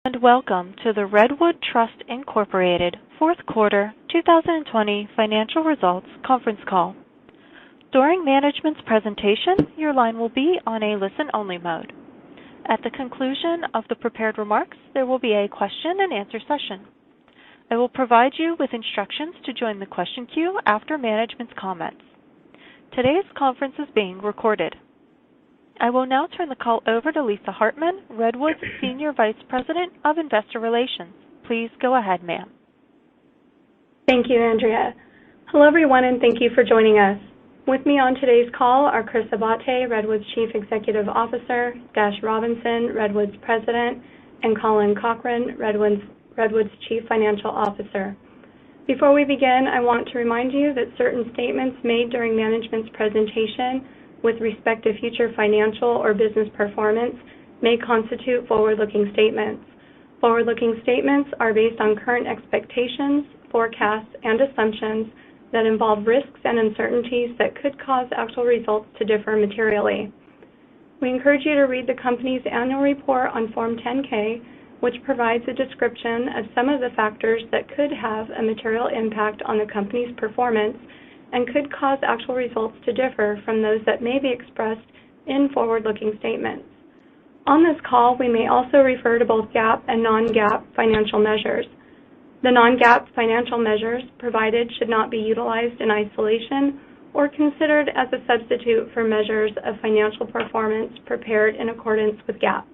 And welcome to the Redwood Trust Incorporated Fourth Quarter 2020 Financial Results Conference Call. During management's presentation, your line will be on a listen-only mode. At the conclusion of the prepared remarks, there will be a question-and-answer session. I will provide you with instructions to join the question queue after management's comments. Today's conference is being recorded. I will now turn the call over to Lisa Hartman, Redwood's Senior Vice President of Investor Relations. Please go ahead, ma'am. Thank you, Andrea. Hello, everyone, and thank you for joining us. With me on today's call are Chris Abate, Redwood's Chief Executive Officer, Dash Robinson, Redwood's President, and Colin Cochran, Redwood's Chief Financial Officer. Before we begin, I want to remind you that certain statements made during management's presentation with respect to future financial or business performance may constitute forward-looking statements. Forward-looking statements are based on current expectations, forecasts, and assumptions that involve risks and uncertainties that could cause actual results to differ materially. We encourage you to read the company's annual report on Form 10-K, which provides a description of some of the factors that could have a material impact on the company's performance and could cause actual results to differ from those that may be expressed in forward-looking statements. On this call, we may also refer to both GAAP and non-GAAP financial measures. The non-GAAP financial measures provided should not be utilized in isolation or considered as a substitute for measures of financial performance prepared in accordance with GAAP.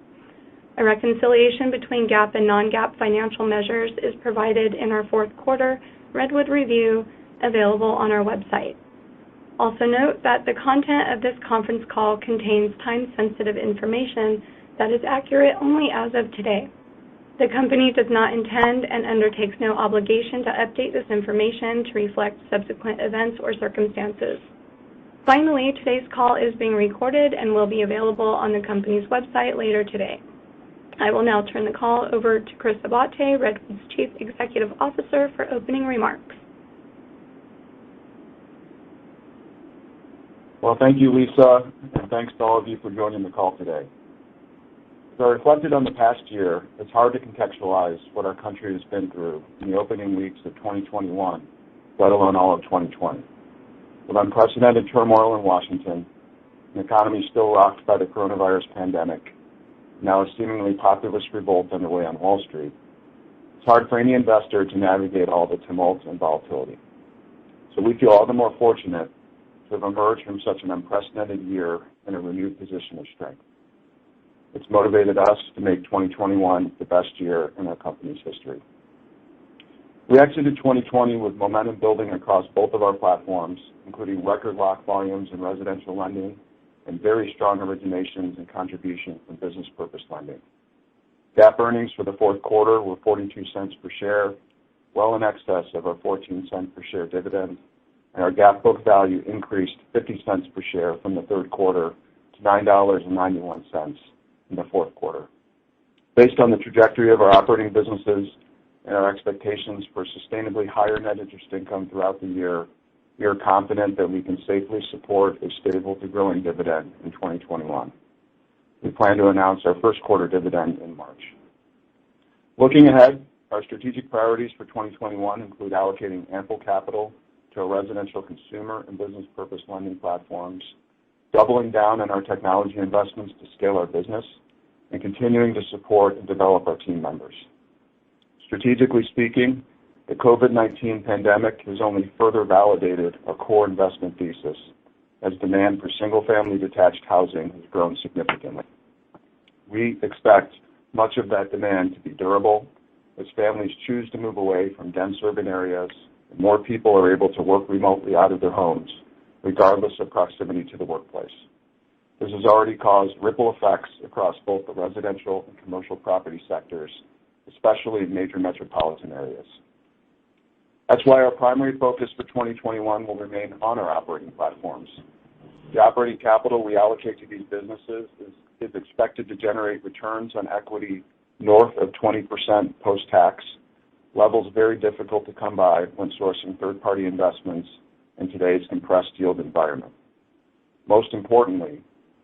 A reconciliation between GAAP and non-GAAP financial measures is provided in our fourth quarter Redwood Review available on our website. Also note that the content of this conference call contains time-sensitive information that is accurate only as of today. The company does not intend and undertakes no obligation to update this information to reflect subsequent events or circumstances. Finally, today's call is being recorded and will be available on the company's website later today. I will now turn the call over to Chris Abate, Redwood's Chief Executive Officer, for opening remarks. Well, thank you, Lisa, and thanks to all of you for joining the call today. As I reflected on the past year, it's hard to contextualize what our country has been through in the opening weeks of 2021, let alone all of 2020. With unprecedented turmoil in Washington, an economy still rocked by the coronavirus pandemic, now a seemingly populist revolt underway on Wall Street, it's hard for any investor to navigate all the tumult and volatility. So we feel all the more fortunate to have emerged from such an unprecedented year in a renewed position of strength. It's motivated us to make 2021 the best year in our company's history. We exited 2020 with momentum building across both of our platforms, including record lock volumes in residential lending and very strong originations and contribution from business purpose lending. GAAP earnings for the fourth quarter were 42 cents per share, well in excess of our 14 cent per share dividend, and our GAAP book value increased 50 cents per share from the third quarter to $9.91 in the fourth quarter. Based on the trajectory of our operating businesses and our expectations for sustainably higher net interest income throughout the year, we are confident that we can safely support a stable to growing dividend in 2021. We plan to announce our first quarter dividend in March. Looking ahead, our strategic priorities for 2021 include allocating ample capital to our residential consumer and business purpose lending platforms, doubling down on our technology investments to scale our business, and continuing to support and develop our team members. Strategically speaking, the COVID-19 pandemic has only further validated our core investment thesis as demand for single-family detached housing has grown significantly. We expect much of that demand to be durable as families choose to move away from dense urban areas and more people are able to work remotely out of their homes, regardless of proximity to the workplace. This has already caused ripple effects across both the residential and commercial property sectors, especially in major metropolitan areas. That's why our primary focus for 2021 will remain on our operating platforms. The operating capital we allocate to these businesses is expected to generate returns on equity north of 20% post-tax, levels very difficult to come by when sourcing third-party investments in today's compressed yield environment. Most importantly,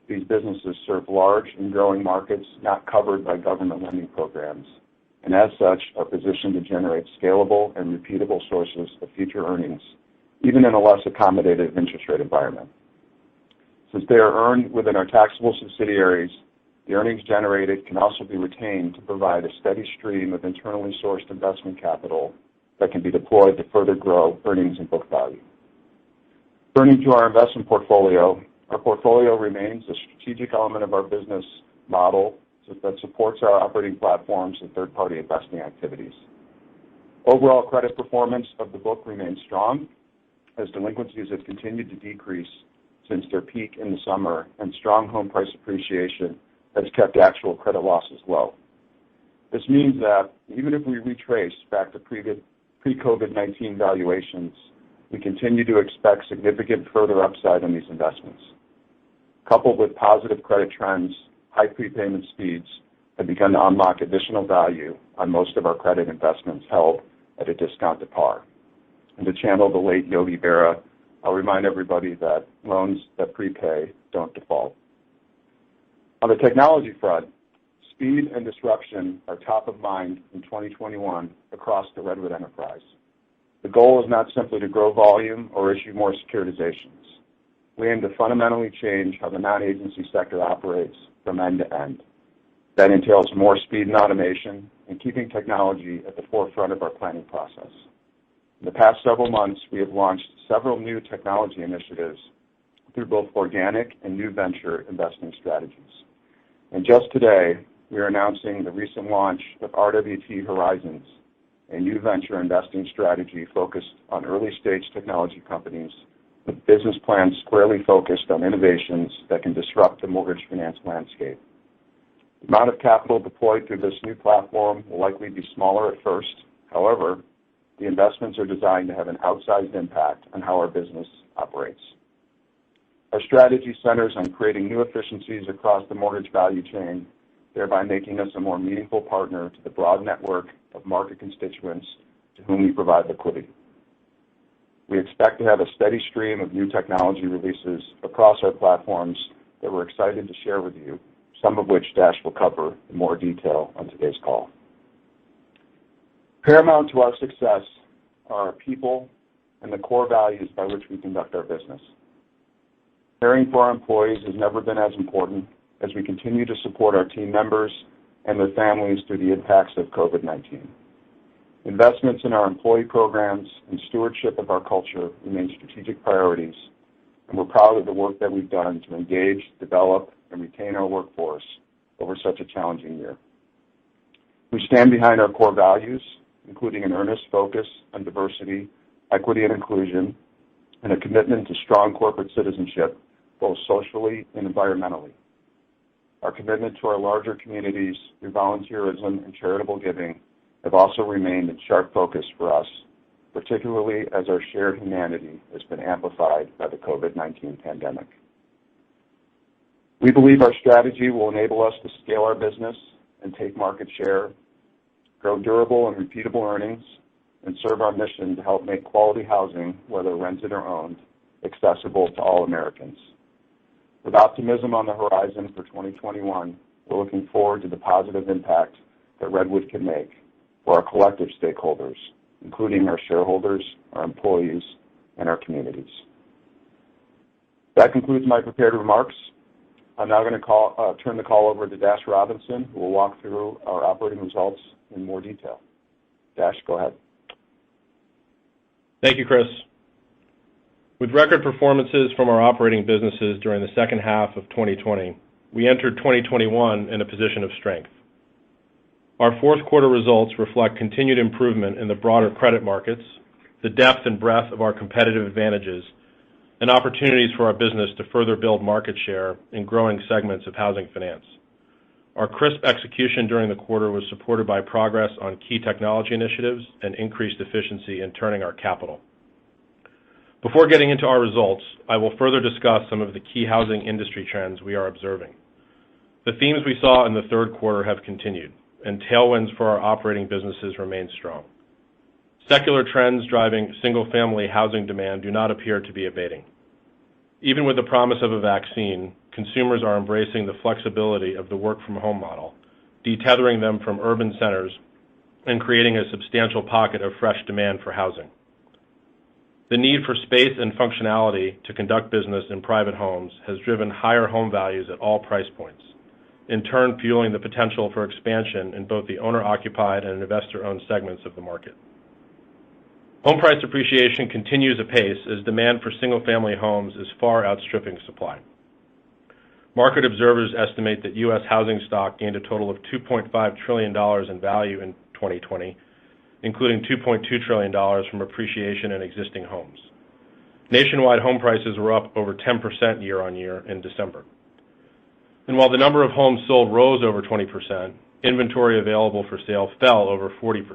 these businesses serve large and growing markets not covered by government lending programs, and as such are positioned to generate scalable and repeatable sources of future earnings, even in a less accommodative interest rate environment. Since they are earned within our taxable subsidiaries, the earnings generated can also be retained to provide a steady stream of internally sourced investment capital that can be deployed to further grow earnings and book value. Turning to our investment portfolio, our portfolio remains a strategic element of our business model that supports our operating platforms and third-party investing activities. Overall credit performance of the book remains strong as delinquencies have continued to decrease since their peak in the summer, and strong home price appreciation has kept actual credit losses low. This means that even if we retrace back to pre-COVID-19 valuations, we continue to expect significant further upside in these investments. Coupled with positive credit trends, high prepayment speeds have begun to unlock additional value on most of our credit investments held at a discount to par. And to channel the late Yogi Berra, I'll remind everybody that loans that prepay don't default. On the technology front, speed and disruption are top of mind in 2021 across the Redwood enterprise. The goal is not simply to grow volume or issue more securitizations. We aim to fundamentally change how the non-agency sector operates from end to end. That entails more speed and automation and keeping technology at the forefront of our planning process. In the past several months, we have launched several new technology initiatives through both organic and new venture investing strategies. And just today, we are announcing the recent launch of RWT Horizons, a new venture investing strategy focused on early-stage technology companies with business plans squarely focused on innovations that can disrupt the mortgage finance landscape. The amount of capital deployed through this new platform will likely be smaller at first. However, the investments are designed to have an outsized impact on how our business operates. Our strategy centers on creating new efficiencies across the mortgage value chain, thereby making us a more meaningful partner to the broad network of market constituents to whom we provide liquidity. We expect to have a steady stream of new technology releases across our platforms that we're excited to share with you, some of which Dash will cover in more detail on today's call. Paramount to our success are our people and the core values by which we conduct our business. Caring for our employees has never been as important as we continue to support our team members and their families through the impacts of COVID-19. Investments in our employee programs and stewardship of our culture remain strategic priorities, and we're proud of the work that we've done to engage, develop, and retain our workforce over such a challenging year. We stand behind our core values, including an earnest focus on diversity, equity, and inclusion, and a commitment to strong corporate citizenship, both socially and environmentally. Our commitment to our larger communities through volunteerism and charitable giving have also remained in sharp focus for us, particularly as our shared humanity has been amplified by the COVID-19 pandemic. We believe our strategy will enable us to scale our business and take market share, grow durable and repeatable earnings, and serve our mission to help make quality housing, whether rented or owned, accessible to all Americans. With optimism on the horizon for 2021, we're looking forward to the positive impact that Redwood can make for our collective stakeholders, including our shareholders, our employees, and our communities. That concludes my prepared remarks. I'm now going to turn the call over to Dash Robinson, who will walk through our operating results in more detail. Dash, go ahead. Thank you, Chris. With record performances from our operating businesses during the second half of 2020, we entered 2021 in a position of strength. Our fourth quarter results reflect continued improvement in the broader credit markets, the depth and breadth of our competitive advantages, and opportunities for our business to further build market share in growing segments of housing finance. Our crisp execution during the quarter was supported by progress on key technology initiatives and increased efficiency in turning our capital. Before getting into our results, I will further discuss some of the key housing industry trends we are observing. The themes we saw in the third quarter have continued, and tailwinds for our operating businesses remain strong. Secular trends driving single-family housing demand do not appear to be abating. Even with the promise of a vaccine, consumers are embracing the flexibility of the work-from-home model, detethering them from urban centers and creating a substantial pocket of fresh demand for housing. The need for space and functionality to conduct business in private homes has driven higher home values at all price points, in turn fueling the potential for expansion in both the owner-occupied and investor-owned segments of the market. Home price appreciation continues apace as demand for single-family homes is far outstripping supply. Market observers estimate that U.S. housing stock gained a total of $2.5 trillion in value in 2020, including $2.2 trillion from appreciation in existing homes. Nationwide home prices were up over 10% year-on-year in December. And while the number of homes sold rose over 20%, inventory available for sale fell over 40%.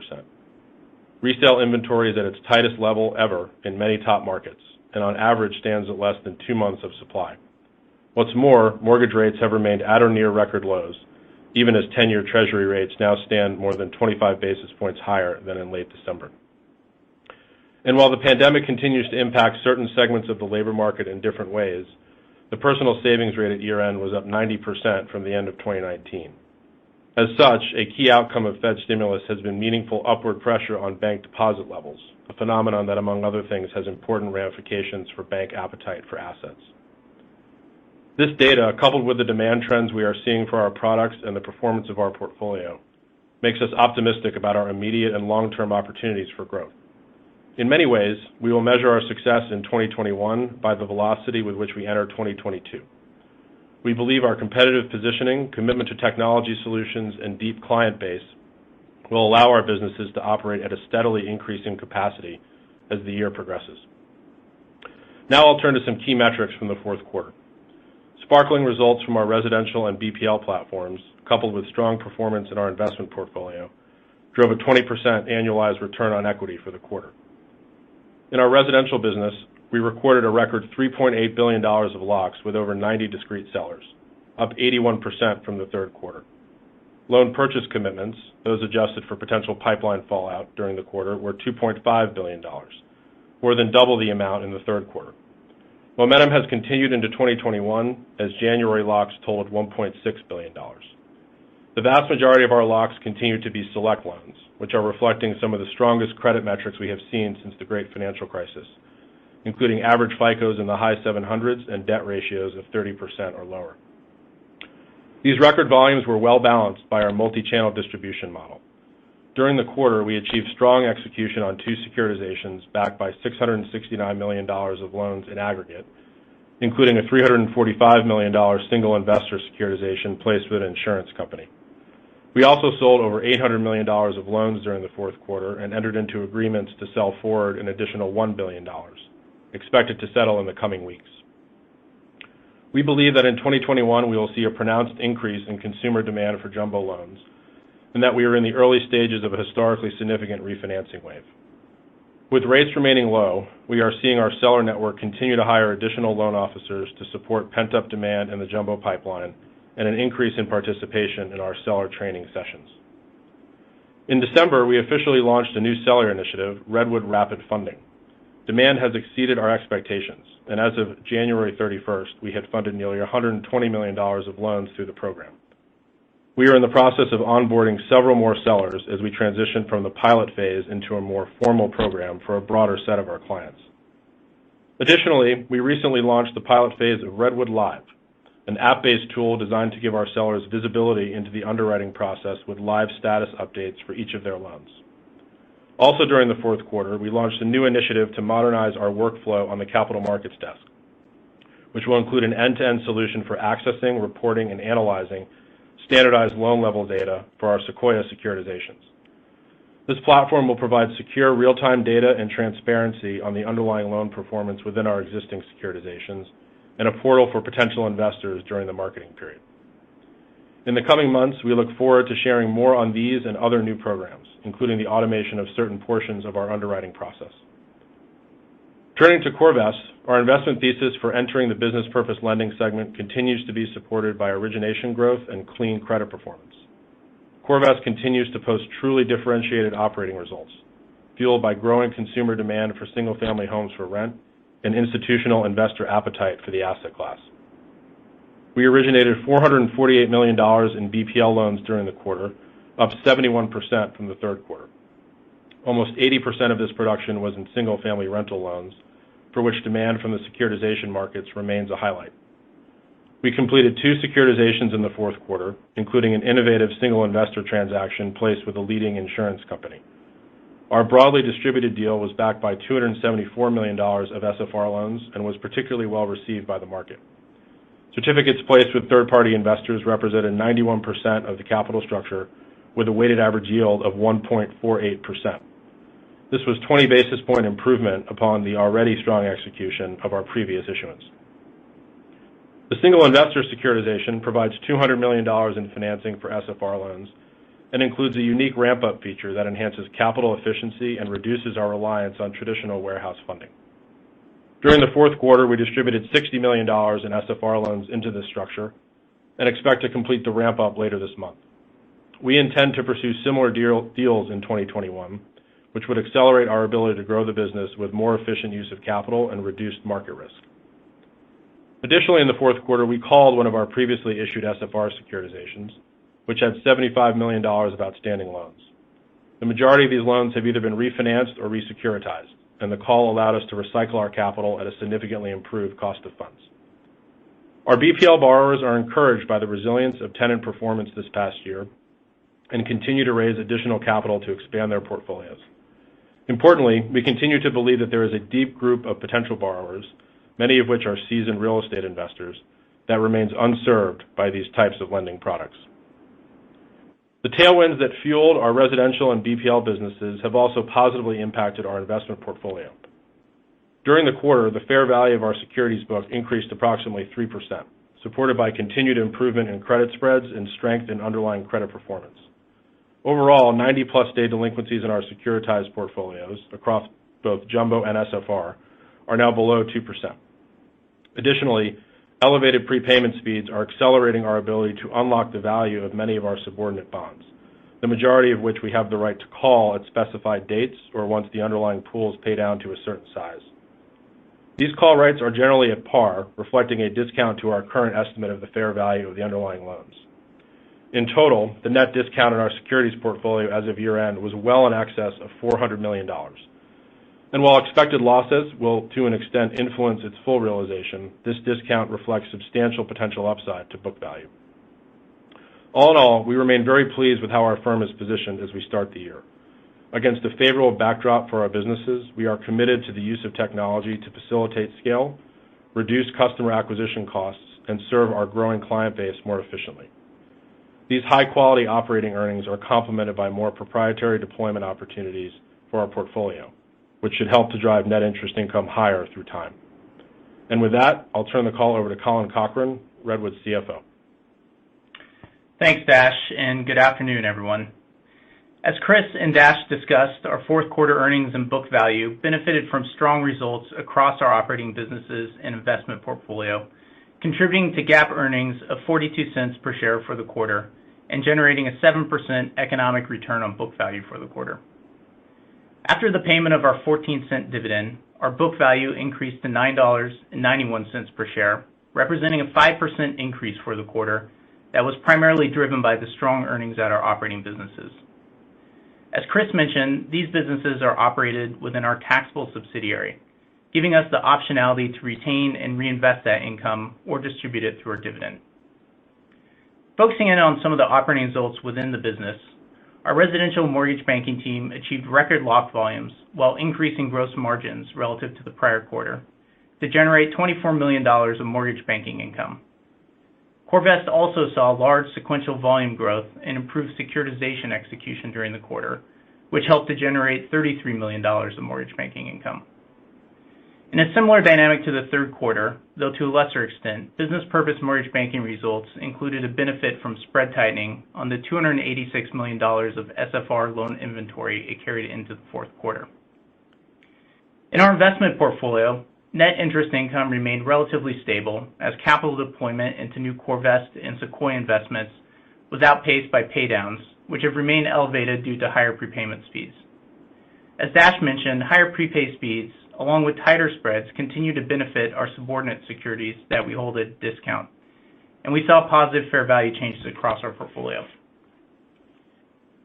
Resale inventory is at its tightest level ever in many top markets, and on average stands at less than 2 months of supply. What's more, mortgage rates have remained at or near record lows, even as 10-year Treasury rates now stand more than 25 basis points higher than in late December. And while the pandemic continues to impact certain segments of the labor market in different ways, the personal savings rate at year-end was up 90% from the end of 2019. As such, a key outcome of Fed stimulus has been meaningful upward pressure on bank deposit levels, a phenomenon that, among other things, has important ramifications for bank appetite for assets. This data, coupled with the demand trends we are seeing for our products and the performance of our portfolio, makes us optimistic about our immediate and long-term opportunities for growth. In many ways, we will measure our success in 2021 by the velocity with which we enter 2022. We believe our competitive positioning, commitment to technology solutions, and deep client base will allow our businesses to operate at a steadily increasing capacity as the year progresses. Now I'll turn to some key metrics from the fourth quarter. Sparkling results from our residential and BPL platforms, coupled with strong performance in our investment portfolio, drove a 20% annualized return on equity for the quarter. In our residential business, we recorded a record $3.8 billion of locks with over 90 discrete sellers, up 81% from the third quarter. Loan purchase commitments, those adjusted for potential pipeline fallout during the quarter, were $2.5 billion, more than double the amount in the third quarter. Momentum has continued into 2021 as January locks totaled $1.6 billion. The vast majority of our locks continue to be select loans, which are reflecting some of the strongest credit metrics we have seen since the Great Financial Crisis, including average FICOs in the high 700s and debt ratios of 30% or lower. These record volumes were well balanced by our multi-channel distribution model. During the quarter, we achieved strong execution on 2 securitizations backed by $669 million of loans in aggregate, including a $345 million single investor securitization placed with an insurance company. We also sold over $800 million of loans during the fourth quarter and entered into agreements to sell forward an additional $1 billion, expected to settle in the coming weeks. We believe that in 2021 we will see a pronounced increase in consumer demand for jumbo loans, and that we are in the early stages of a historically significant refinancing wave. With rates remaining low, we are seeing our seller network continue to hire additional loan officers to support pent-up demand in the jumbo pipeline and an increase in participation in our seller training sessions. In December, we officially launched a new seller initiative, Redwood Rapid Funding. Demand has exceeded our expectations, and as of January 31st, we had funded nearly $120 million of loans through the program. We are in the process of onboarding several more sellers as we transition from the pilot phase into a more formal program for a broader set of our clients. Additionally, we recently launched the pilot phase of Redwood Live, an app-based tool designed to give our sellers visibility into the underwriting process with live status updates for each of their loans. Also during the fourth quarter, we launched a new initiative to modernize our workflow on the capital markets desk, which will include an end-to-end solution for accessing, reporting, and analyzing standardized loan level data for our Sequoia securitizations. This platform will provide secure real-time data and transparency on the underlying loan performance within our existing securitizations and a portal for potential investors during the marketing period. In the coming months, we look forward to sharing more on these and other new programs, including the automation of certain portions of our underwriting process. Turning to CoreVest, our investment thesis for entering the business purpose lending segment continues to be supported by origination growth and clean credit performance. CoreVest continues to post truly differentiated operating results, fueled by growing consumer demand for single-family homes for rent and institutional investor appetite for the asset class. We originated $448 million in BPL loans during the quarter, up 71% from the third quarter. Almost 80% of this production was in single-family rental loans, for which demand from the securitization markets remains a highlight. We completed 2 securitizations in the fourth quarter, including an innovative single investor transaction placed with a leading insurance company. Our broadly distributed deal was backed by $274 million of SFR loans and was particularly well received by the market. Certificates placed with third-party investors represented 91% of the capital structure with a weighted average yield of 1.48%. This was 20 basis point improvement upon the already strong execution of our previous issuance. The single investor securitization provides $200 million in financing for SFR loans and includes a unique ramp-up feature that enhances capital efficiency and reduces our reliance on traditional warehouse funding. During the fourth quarter, we distributed $60 million in SFR loans into this structure and expect to complete the ramp-up later this month. We intend to pursue similar deals in 2021, which would accelerate our ability to grow the business with more efficient use of capital and reduced market risk. Additionally, in the fourth quarter, we called one of our previously issued SFR securitizations, which had $75 million of outstanding loans. The majority of these loans have either been refinanced or resecuritized, and the call allowed us to recycle our capital at a significantly improved cost of funds. Our BPL borrowers are encouraged by the resilience of tenant performance this past year and continue to raise additional capital to expand their portfolios. Importantly, we continue to believe that there is a deep group of potential borrowers, many of which are seasoned real estate investors, that remains unserved by these types of lending products. The tailwinds that fueled our residential and BPL businesses have also positively impacted our investment portfolio. During the quarter, the fair value of our securities book increased approximately 3%, supported by continued improvement in credit spreads and strength in underlying credit performance. Overall, 90-plus day delinquencies in our securitized portfolios across both jumbo and SFR are now below 2%. Additionally, elevated prepayment speeds are accelerating our ability to unlock the value of many of our subordinate bonds, the majority of which we have the right to call at specified dates or once the underlying pools pay down to a certain size. These call rights are generally at par, reflecting a discount to our current estimate of the fair value of the underlying loans. In total, the net discount in our securities portfolio as of year-end was well in excess of $400 million. And while expected losses will, to an extent, influence its full realization, this discount reflects substantial potential upside to book value. All in all, we remain very pleased with how our firm is positioned as we start the year. Against a favorable backdrop for our businesses, we are committed to the use of technology to facilitate scale, reduce customer acquisition costs, and serve our growing client base more efficiently. These high-quality operating earnings are complemented by more proprietary deployment opportunities for our portfolio, which should help to drive net interest income higher through time. And with that, I'll turn the call over to Colin Cochran, Redwood's CFO. Thanks, Dash, and good afternoon, everyone. As Chris and Dash discussed, our fourth quarter earnings and book value benefited from strong results across our operating businesses and investment portfolio, contributing to GAAP earnings of 42 cents per share for the quarter and generating a 7% economic return on book value for the quarter. After the payment of our 14-cent dividend, our book value increased to $9.91 per share, representing a 5% increase for the quarter that was primarily driven by the strong earnings at our operating businesses. As Chris mentioned, these businesses are operated within our taxable subsidiary, giving us the optionality to retain and reinvest that income or distribute it through our dividend. Focusing in on some of the operating results within the business, our residential mortgage banking team achieved record lock volumes while increasing gross margins relative to the prior quarter to generate $24 million of mortgage banking income. CoreVest also saw large sequential volume growth and improved securitization execution during the quarter, which helped to generate $33 million of mortgage banking income. In a similar dynamic to the third quarter, though to a lesser extent, business purpose mortgage banking results included a benefit from spread tightening on the $286 million of SFR loan inventory it carried into the fourth quarter. In our investment portfolio, net interest income remained relatively stable as capital deployment into new CoreVest and Sequoia investments was outpaced by paydowns, which have remained elevated due to higher prepayment speeds. As Dash mentioned, higher prepay speeds, along with tighter spreads, continue to benefit our subordinate securities that we hold at discount, and we saw positive fair value changes across our portfolio.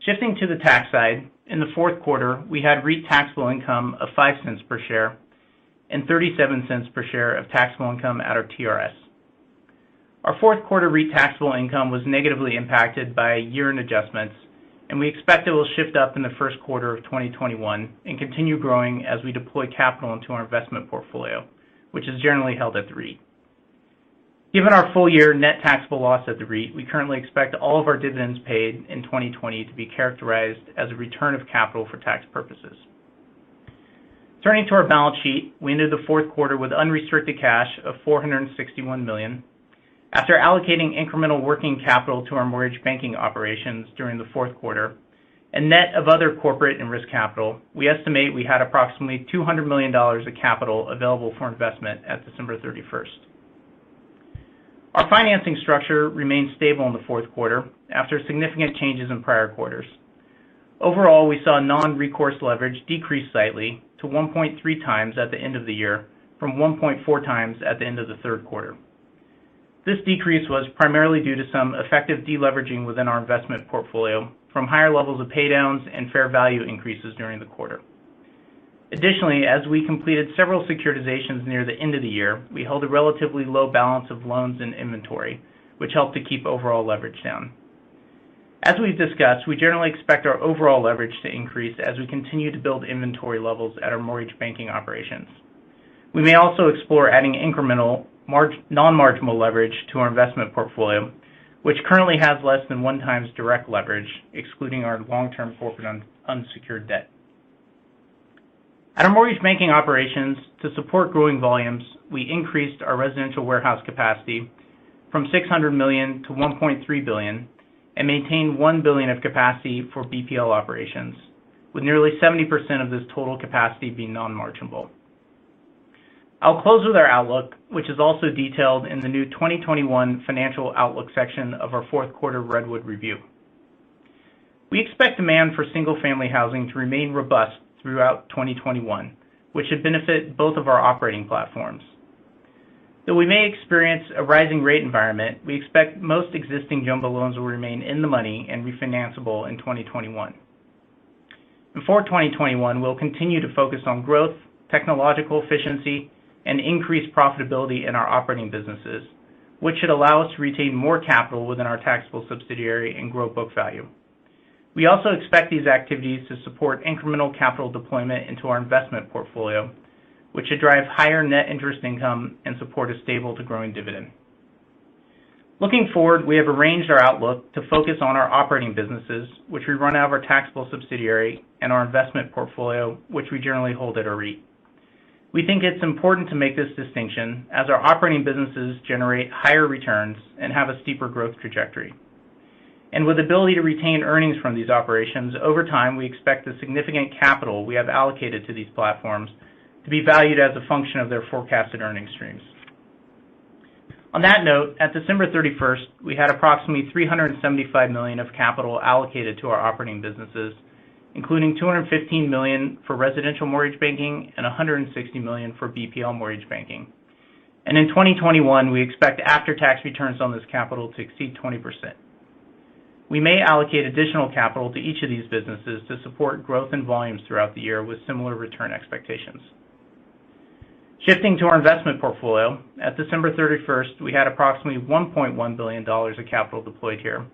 Shifting to the tax side, in the fourth quarter, we had REIT taxable income of 5 cents per share and 37 cents per share of taxable income at our TRS. Our fourth quarter REIT taxable income was negatively impacted by year-end adjustments, and we expect it will shift up in the first quarter of 2021 and continue growing as we deploy capital into our investment portfolio, which is generally held at the REIT. Given our full-year net taxable loss at the REIT, we currently expect all of our dividends paid in 2020 to be characterized as a return of capital for tax purposes. Turning to our balance sheet, we ended the fourth quarter with unrestricted cash of $461 million. After allocating incremental working capital to our mortgage banking operations during the fourth quarter, and net of other corporate and risk capital, we estimate we had approximately $200 million of capital available for investment at December 31st. Our financing structure remained stable in the fourth quarter after significant changes in prior quarters. Overall, we saw non-recourse leverage decrease slightly to 1.3 times at the end of the year from 1.4 times at the end of the third quarter. This decrease was primarily due to some effective deleveraging within our investment portfolio from higher levels of paydowns and fair value increases during the quarter. Additionally, as we completed several securitizations near the end of the year, we held a relatively low balance of loans and inventory, which helped to keep overall leverage down. As we've discussed, we generally expect our overall leverage to increase as we continue to build inventory levels at our mortgage banking operations. We may also explore adding incremental non-marginal leverage to our investment portfolio, which currently has less than 1 times direct leverage, excluding our long-term corporate unsecured debt. At our mortgage banking operations, to support growing volumes, we increased our residential warehouse capacity from $600 million to $1.3 billion and maintained $1 billion of capacity for BPL operations, with nearly 70% of this total capacity being non-marginable. I'll close with our outlook, which is also detailed in the new 2021 financial outlook section of our fourth quarter Redwood review. We expect demand for single-family housing to remain robust throughout 2021, which should benefit both of our operating platforms. Though we may experience a rising rate environment, we expect most existing jumbo loans will remain in the money and refinanceable in 2021. And for 2021, we'll continue to focus on growth, technological efficiency, and increased profitability in our operating businesses, which should allow us to retain more capital within our taxable subsidiary and grow book value. We also expect these activities to support incremental capital deployment into our investment portfolio, which should drive higher net interest income and support a stable to growing dividend. Looking forward, we have arranged our outlook to focus on our operating businesses, which we run out of our taxable subsidiary, and our investment portfolio, which we generally hold at a REIT. We think it's important to make this distinction as our operating businesses generate higher returns and have a steeper growth trajectory. And with the ability to retain earnings from these operations, over time we expect the significant capital we have allocated to these platforms to be valued as a function of their forecasted earnings streams. On that note, at December 31st, we had approximately $375 million of capital allocated to our operating businesses, including $215 million for residential mortgage banking and $160 million for BPL mortgage banking. And in 2021, we expect after-tax returns on this capital to exceed 20%. We may allocate additional capital to each of these businesses to support growth in volumes throughout the year with similar return expectations. Shifting to our investment portfolio, at December 31st, we had approximately $1.1 billion of capital deployed here,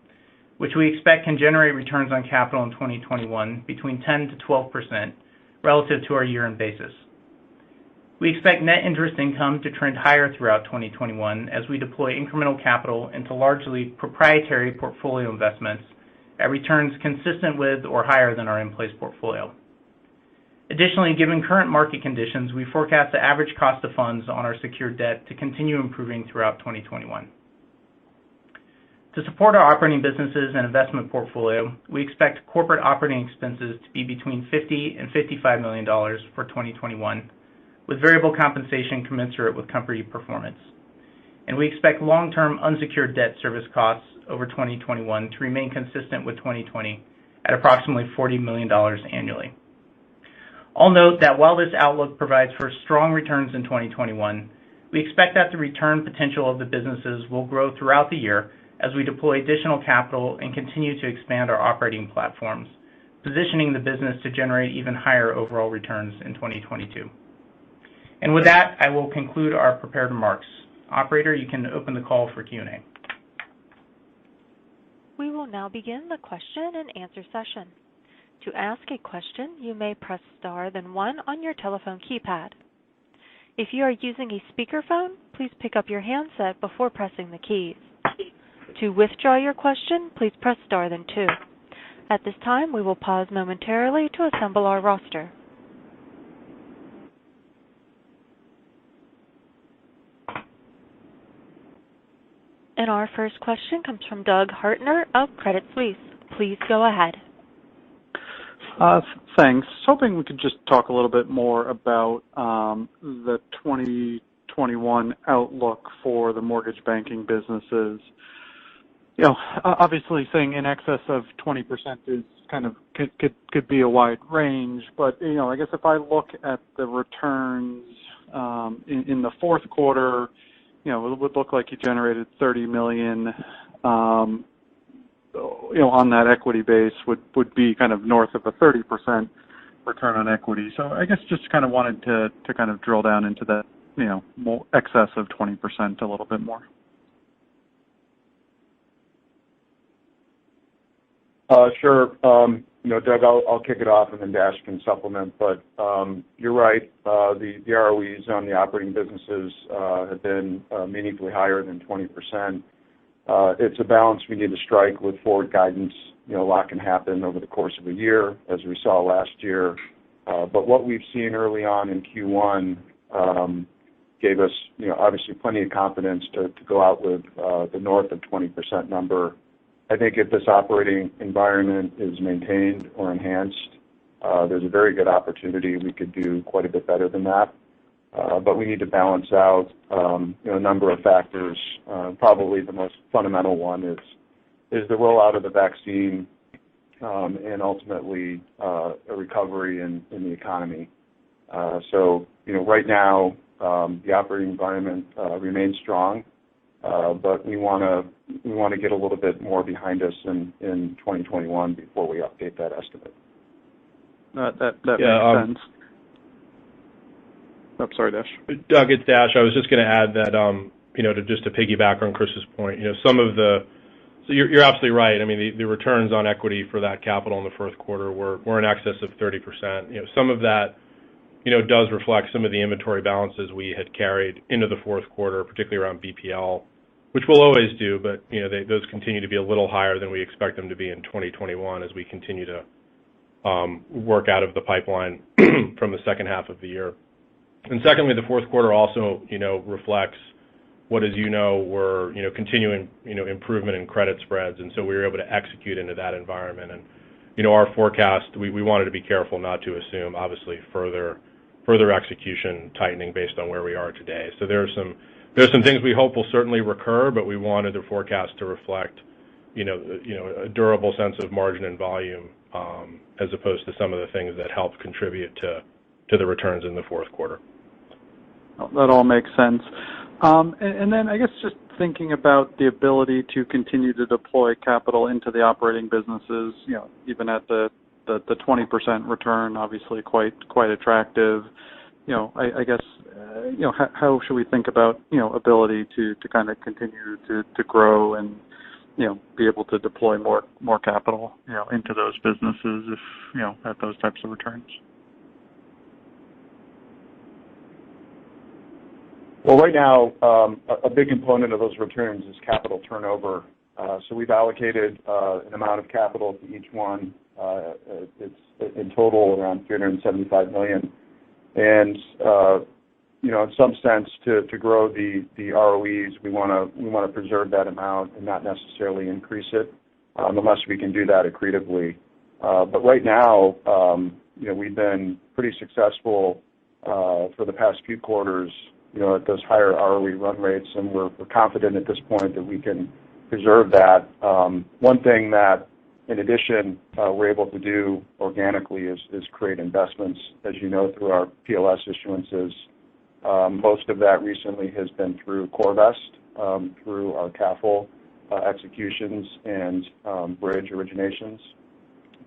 which we expect can generate returns on capital in 2021 between 10 to 12% relative to our year-end basis. We expect net interest income to trend higher throughout 2021 as we deploy incremental capital into largely proprietary portfolio investments at returns consistent with or higher than our in-place portfolio. Additionally, given current market conditions, we forecast the average cost of funds on our secured debt to continue improving throughout 2021. To support our operating businesses and investment portfolio, we expect corporate operating expenses to be between $50 and $55 million for 2021, with variable compensation commensurate with company performance. And we expect long-term unsecured debt service costs over 2021 to remain consistent with 2020 at approximately $40 million annually. I'll note that while this outlook provides for strong returns in 2021, we expect that the return potential of the businesses will grow throughout the year as we deploy additional capital and continue to expand our operating platforms, positioning the business to generate even higher overall returns in 2022. And with that, I will conclude our prepared remarks. Operator, you can open the call for Q&A. We will now begin the question and answer session. To ask a question, you may press star then one on your telephone keypad. If you are using a speakerphone, please pick up your handset before pressing the keys. To withdraw your question, please press star then two. At this time, we will pause momentarily to assemble our roster. And our first question comes from Doug Hartner of Credit Suisse. Please go ahead. Thanks. Hoping we could just talk a little bit more about the 2021 outlook for the mortgage banking businesses. You know, obviously saying in excess of 20% is kind of could be a wide range, but you know, I guess if I look at the returns in the fourth quarter, you know, it would look like you generated $30 million. You know, on that equity base would be kind of north of a 30% return on equity. So I guess just kind of wanted to kind of drill down into that, you know, more excess of 20% a little bit more. Sure. You know, Doug, I'll kick it off and then Dash can supplement. But you're right. The ROEs on the operating businesses have been meaningfully higher than 20%. It's a balance we need to strike with forward guidance. You know, a lot can happen over the course of a year, as we saw last year. But what we've seen early on in Q1 gave us, you know, obviously plenty of confidence to go out with the north of 20% number. I think if this operating environment is maintained or enhanced, there's a very good opportunity we could do quite a bit better than that. But we need to balance out, you know, a number of factors. Probably the most fundamental one is the rollout of the vaccine and ultimately a recovery in the economy. So, you know, right now the operating environment remains strong, but we want to get a little bit more behind us in 2021 before we update that estimate. That makes sense. I'm sorry, Dash. Doug, it's Dash. I was just going to add that, you know, to piggyback on Chris's point, you know, so you're absolutely right. I mean, the returns on equity for that capital in the fourth quarter were in excess of 30%. You know, some of that, you know, does reflect some of the inventory balances we had carried into the fourth quarter, particularly around BPL, which we'll always do, but, you know, those continue to be a little higher than we expect them to be in 2021 as we continue to work out of the pipeline from the second half of the year. And secondly, the fourth quarter also, you know, reflects what, as you know, were, you know, continuing, you know, improvement in credit spreads, and so we were able to execute into that environment. And, you know, our forecast, we wanted to be careful not to assume, obviously, further execution tightening based on where we are today. So there's some things we hope will certainly recur, but we wanted the forecast to reflect, you know, a durable sense of margin and volume, as opposed to some of the things that helped contribute to the returns in the fourth quarter. That all makes sense. And then I guess just thinking about the ability to continue to deploy capital into the operating businesses, you know, even at the 20% return, obviously quite attractive. You know, I guess, you know, how should we think about, you know, ability to kind of continue to grow and, you know, be able to deploy more capital, you know, into those businesses if, you know, at those types of returns? Well, right now, a big component of those returns is capital turnover. So we've allocated an amount of capital to each one. It's in total around $375 million. And, you know, in some sense, to grow the ROEs, we want to preserve that amount and not necessarily increase it, unless we can do that accretively. But right now, you know, we've been pretty successful for the past few quarters, you know, at those higher ROE run rates, and we're confident at this point that we can preserve that. One thing that, in addition, we're able to do organically is create investments, as you know, through our PLS issuances. Most of that recently has been through CoreVest, through our CAFL executions and bridge originations.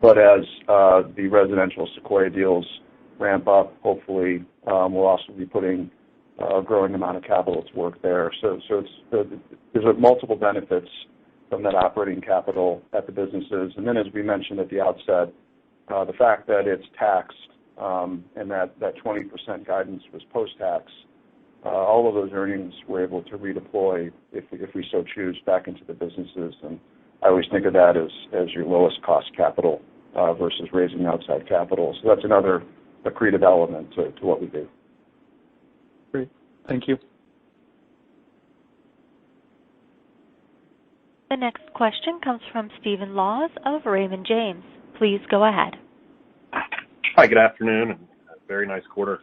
But as the residential Sequoia deals ramp up, hopefully we'll also be putting a growing amount of capital to work there. So there's multiple benefits from that operating capital at the businesses. And then, as we mentioned at the outset, the fact that it's taxed and that 20% guidance was post-tax, all of those earnings we're able to redeploy, if we so choose, back into the businesses. And I always think of that as your lowest cost capital versus raising outside capital. So that's another accretive element to what we do. Great. Thank you. The next question comes from Stephen Laws of Raymond James. Please go ahead. Hi, good afternoon, and very nice quarter.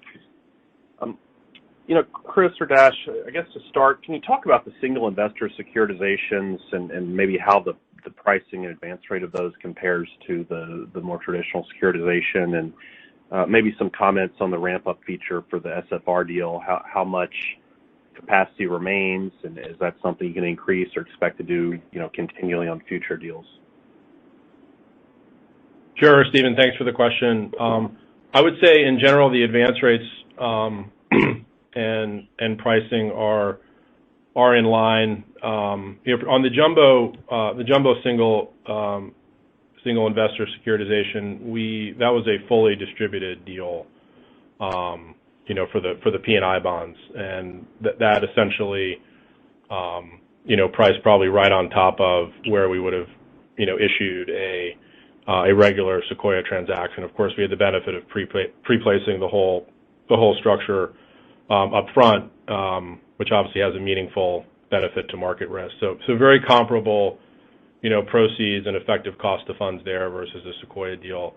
Chris or Dash, I guess to start, can you talk about the single investor securitizations and maybe how the pricing and advance rate of those compares to the more traditional securitization, and maybe some comments on the ramp-up feature for the SFR deal, how much capacity remains, and is that something you can increase or expect to do, continually on future deals? Sure, Stephen. Thanks for the question. I would say, in general, the advance rates and pricing are in line. On the jumbo single investor securitization, that was a fully distributed deal, for the P&I bonds, and that essentially, priced probably right on top of where we would have, issued a regular Sequoia transaction. Of course, we had the benefit of pre-placing the whole structure up front, which obviously has a meaningful benefit to market risk. So very comparable, proceeds and effective cost of funds there versus a Sequoia deal.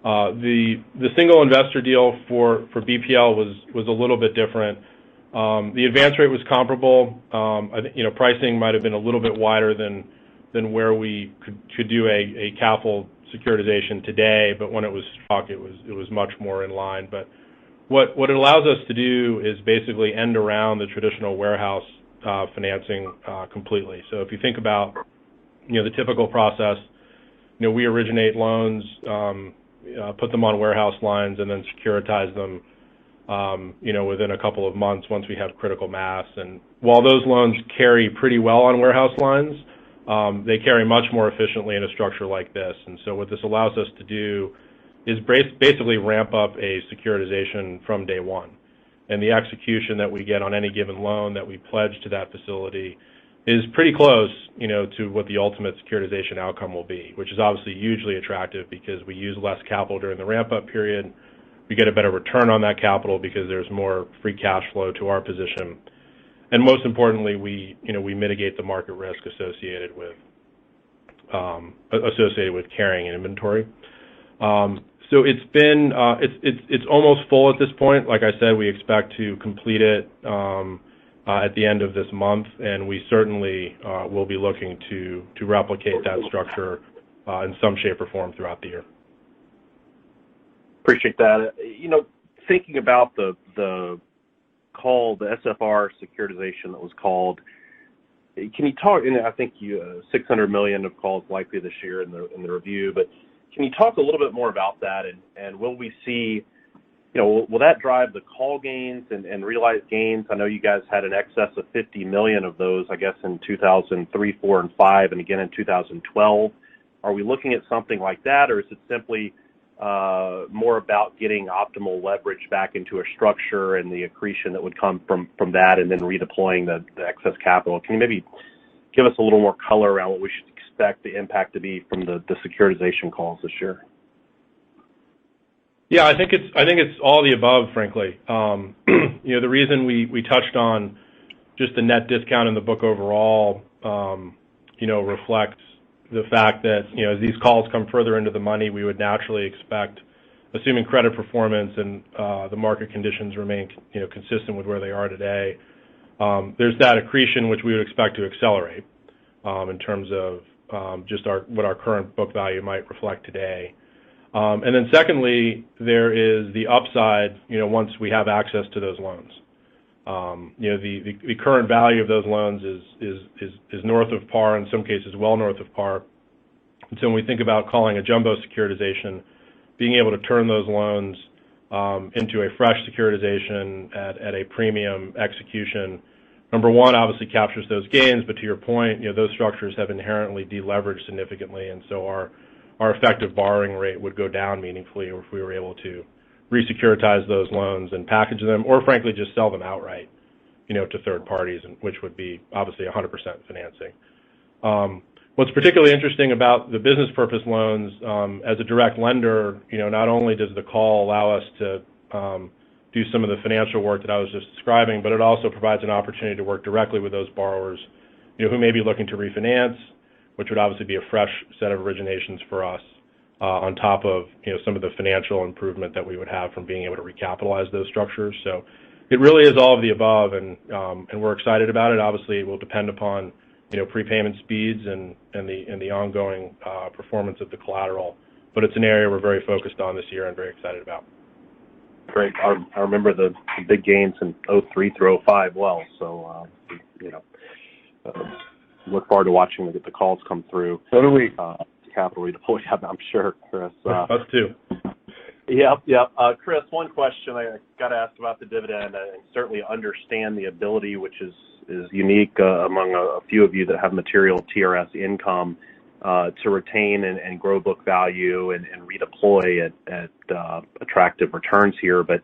The single investor deal for BPL was a little bit different. The advance rate was comparable. I think pricing might have been a little bit wider than where we could do a CAFL securitization today, but when it was struck, it was much more in line. But what it allows us to do is basically end around the traditional warehouse financing completely. So if you think about the typical process, we originate loans, put them on warehouse lines, and then securitize them, within a couple of months once we have critical mass. And while those loans carry pretty well on warehouse lines, they carry much more efficiently in a structure like this. And so what this allows us to do is basically ramp up a securitization from day one. And the execution that we get on any given loan that we pledge to that facility is pretty close, to what the ultimate securitization outcome will be, which is obviously hugely attractive because we use less capital during the ramp-up period. We get a better return on that capital because there's more free cash flow to our position. And most importantly, we mitigate the market risk associated with carrying an inventory. So it's been it's almost full at this point. Like I said, we expect to complete it at the end of this month, and we certainly will be looking to replicate that structure in some shape or form throughout the year. Appreciate that. Thinking about the SFR securitization that was called, can you talk? And I think $600 million of calls likely this year in the review, but can you talk a little bit more about that? And will we see, will that drive the call gains and realized gains? I know you guys had an excess of $50 million of those, I guess, in 2003, 4, and 5, and again in 2012. Are we looking at something like that, or is it simply more about getting optimal leverage back into a structure and the accretion that would come from that, and then redeploying the excess capital? Can you maybe give us a little more color around what we should expect the impact to be from the securitization calls this year? Yeah, I think it's all the above, frankly. The reason we touched on just the net discount in the book overall, reflects the fact that, as these calls come further into the money, we would naturally expect, assuming credit performance and the market conditions remain, consistent with where they are today, there's that accretion which we would expect to accelerate in terms of just what our current book value might reflect today. And then secondly, there is the upside, once we have access to those loans. The current value of those loans is north of par, in some cases well north of par. And so when we think about calling a jumbo securitization, being able to turn those loans into a fresh securitization at a premium execution, number one, obviously captures those gains, but to your point, those structures have inherently deleveraged significantly, and so our effective borrowing rate would go down meaningfully if we were able to re-securitize those loans and package them, or frankly just sell them outright, to third parties, which would be obviously 100% financing. What's particularly interesting about the business purpose loans, as a direct lender, not only does the call allow us to do some of the financial work that I was just describing, but it also provides an opportunity to work directly with those borrowers, who may be looking to refinance, which would obviously be a fresh set of originations for us, on top of some of the financial improvement that we would have from being able to recapitalize those structures. So it really is all of the above, and we're excited about it. Obviously, it will depend upon prepayment speeds and the ongoing performance of the collateral, but it's an area we're very focused on this year and very excited about. Great. I remember the big gains in 03 through 05 well, so look forward to watching the calls come through. So do we. Capital redeploy, I'm sure, Chris. Us too. Yep. Chris, one question I got to ask about the dividend. I certainly understand the ability, which is unique among a few of you that have material TRS income, to retain and grow book value and redeploy at attractive returns here. But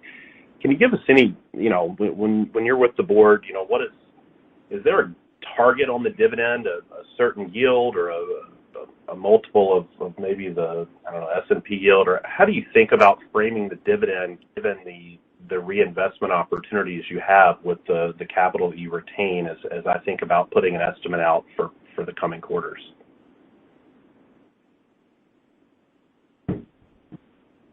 can you give us any, when you're with the board, what is there a target on the dividend, a certain yield or a multiple of maybe the S&P yield, or how do you think about framing the dividend given the reinvestment opportunities you have with the capital that you retain as I think about putting an estimate out for the coming quarters?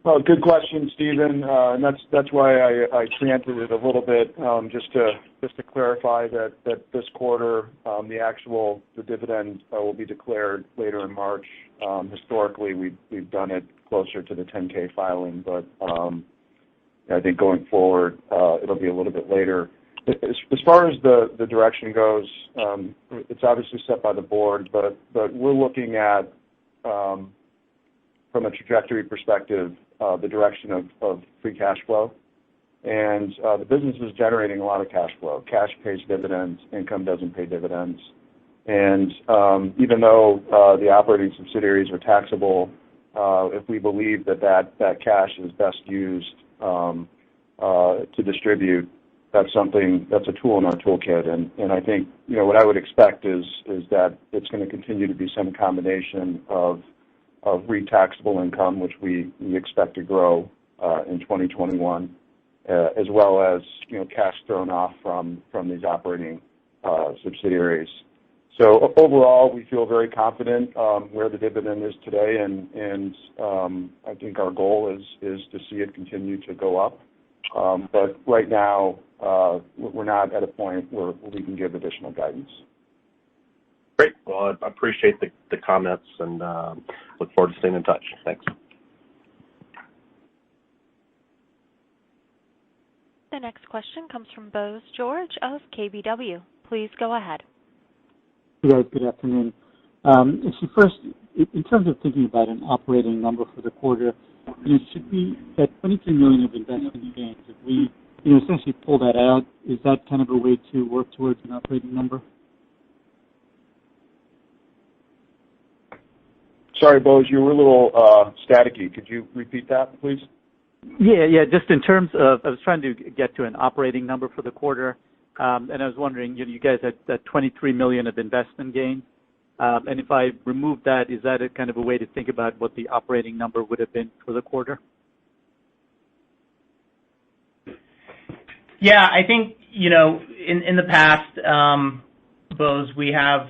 Well, good question, Stephen, and that's why I preempted it a little bit, just to clarify that this quarter the dividend will be declared later in March. Historically, we've done it closer to the 10-K filing, but I think going forward it'll be a little bit later. As far as the direction goes, it's obviously set by the board, but we're looking at from a trajectory perspective, the direction of free cash flow. And the business is generating a lot of cash flow. Cash pays dividends, income doesn't pay dividends. And even though the operating subsidiaries are taxable, if we believe that cash is best used to distribute, that's a tool in our toolkit. And I think, what I would expect is that it's going to continue to be some combination of REIT-taxable income, which we expect to grow in 2021, as well as cash thrown off from these operating subsidiaries. So overall, we feel very confident where the dividend is today, and I think our goal is to see it continue to go up. But right now, we're not at a point where we can give additional guidance. Great. Well, I appreciate the comments and look forward to staying in touch. Thanks. The next question comes from Bose George of KBW. Please go ahead. Hey guys, good afternoon. So first, in terms of thinking about an operating number for the quarter, should we, that $23 million of investment gains, if we essentially pull that out, is that kind of a way to work towards an operating number? Sorry, Bose, you were a little staticky. Could you repeat that, please? Yeah. Just in terms of, I was trying to get to an operating number for the quarter, and I was wondering, you guys had that $23 million of investment gain, and if I remove that, is that a kind of a way to think about what the operating number would have been for the quarter? Yeah, I think, in the past, Bose, we have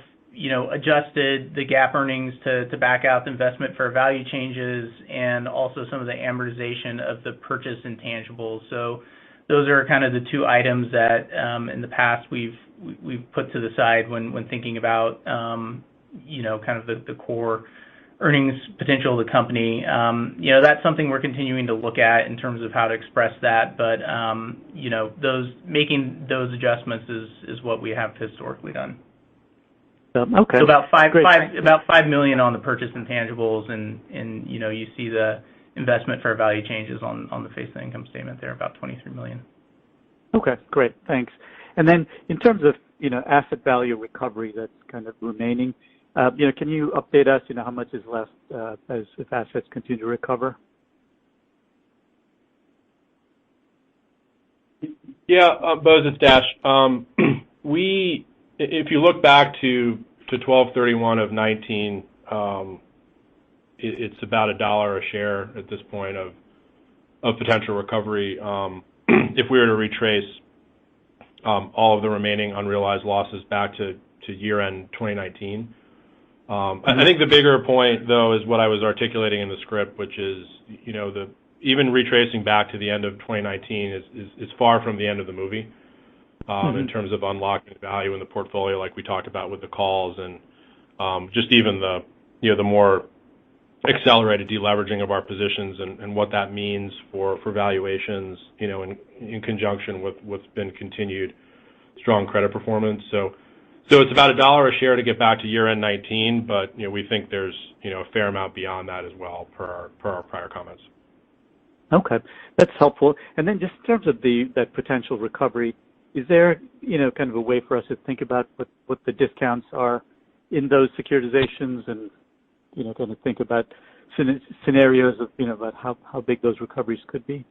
adjusted the GAAP earnings to back out the investment for value changes and also some of the amortization of the purchase intangibles. So those are kind of the two items that in the past we've put to the side when thinking about kind of the core earnings potential of the company. That's something we're continuing to look at in terms of how to express that. But making those adjustments is what we have historically done. Okay. So about $5 million on the purchase intangibles, and you see the investment fair value changes on the face of the income statement there, about $23 million. Okay, great, thanks. And then in terms of asset value recovery that's kind of remaining, can you update us? How much is left as if assets continue to recover? Yeah, Bose, it's Dash. If you look back to 12/31 of 19, it's about $1 a share at this point of potential recovery. If we were to retrace all of the remaining unrealized losses back to year-end 2019. I think the bigger point, though, is what I was articulating in the script, which is, even retracing back to the end of 2019 is far from the end of the movie in terms of unlocking value in the portfolio, like we talked about with the calls, and just even the more accelerated deleveraging of our positions and what that means for valuations, in conjunction with what's been continued strong credit performance. So it's about $1 a share to get back to year-end 19, but we think there's a fair amount beyond that as well per our prior comments. Okay, that's helpful. And then just in terms of that potential recovery, is there kind of a way for us to think about what the discounts are in those securitizations, and kind of think about scenarios of about how big those recoveries could be?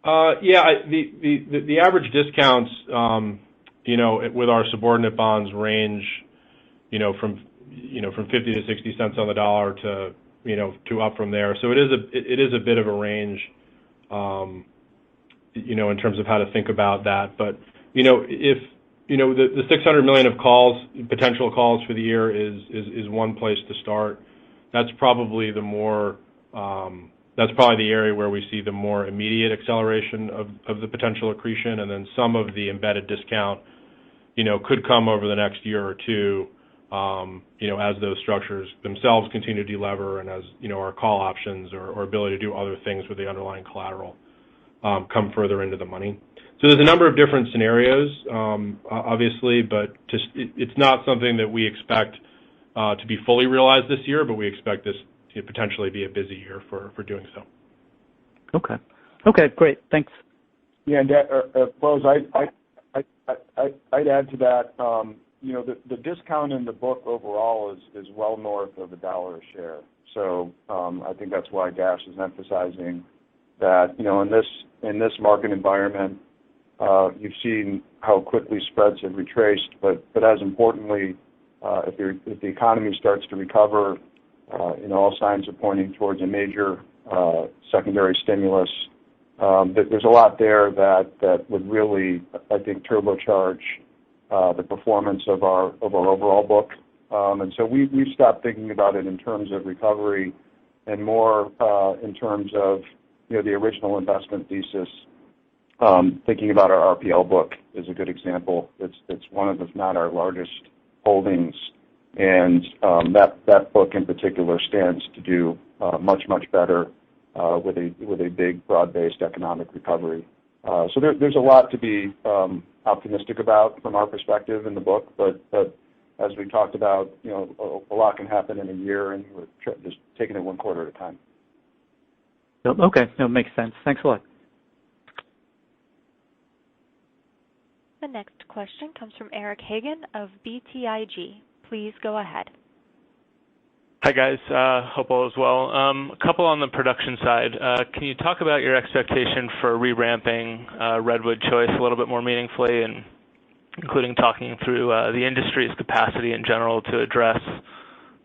The average discounts, with our subordinate bonds range, from 50 to 60 cents on the dollar to up from there. So it is a bit of a range, in terms of how to think about that. But if the $600 million of calls, potential calls for the year is one place to start. That's probably the area where we see the more immediate acceleration of the potential accretion, and then some of the embedded discount, could come over the next year or two, as those structures themselves continue to delever, and as our call options or ability to do other things with the underlying collateral come further into the money. So there's a number of different scenarios, obviously, but it's not something that we expect to be fully realized this year, but we expect this to potentially be a busy year for doing so. Okay, great, thanks. Yeah, and Bose, I'd add to that. The discount in the book overall is well north of $1 a share. So I think that's why Dash is emphasizing that in this market environment, you've seen how quickly spreads have retraced, but as importantly, if the economy starts to recover, all signs are pointing towards a major secondary stimulus. There's a lot there that would really, I think, turbocharge the performance of our overall book. And so we've stopped thinking about it in terms of recovery and more in terms of the original investment thesis. Thinking about our RPL book is a good example. It's one of, if not our largest holdings, and that book in particular stands to do much better with a big broad-based economic recovery. So there's a lot to be optimistic about from our perspective in the book, but as we talked about, a lot can happen in a year, and we're just taking it one quarter at a time. Okay, that makes sense. Thanks a lot. The next question comes from Eric Hagen of BTIG. Please go ahead. Hi, guys. Hope all is well. A couple on the production side. Can you talk about your expectation for re-ramping Redwood Choice a little bit more meaningfully, and including talking through the industry's capacity in general to address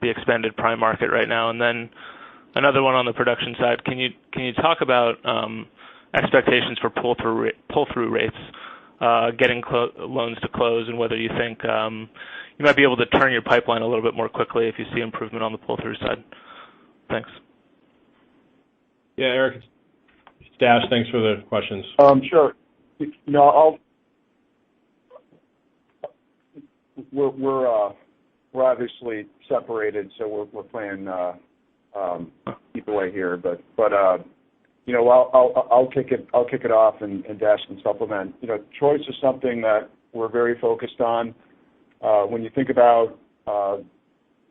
the expanded prime market right now? And then another one on the production side. Can you talk about expectations for pull-through rates, getting loans to close, and whether you think you might be able to turn your pipeline a little bit more quickly if you see improvement on the pull-through side? Thanks. Yeah, Eric, it's Dash. Thanks for the questions. Sure. We're we're obviously separated, so we're playing keep away here. But you know, I'll kick it off, and Dash can supplement. You know, choice is something that we're very focused on. When you think about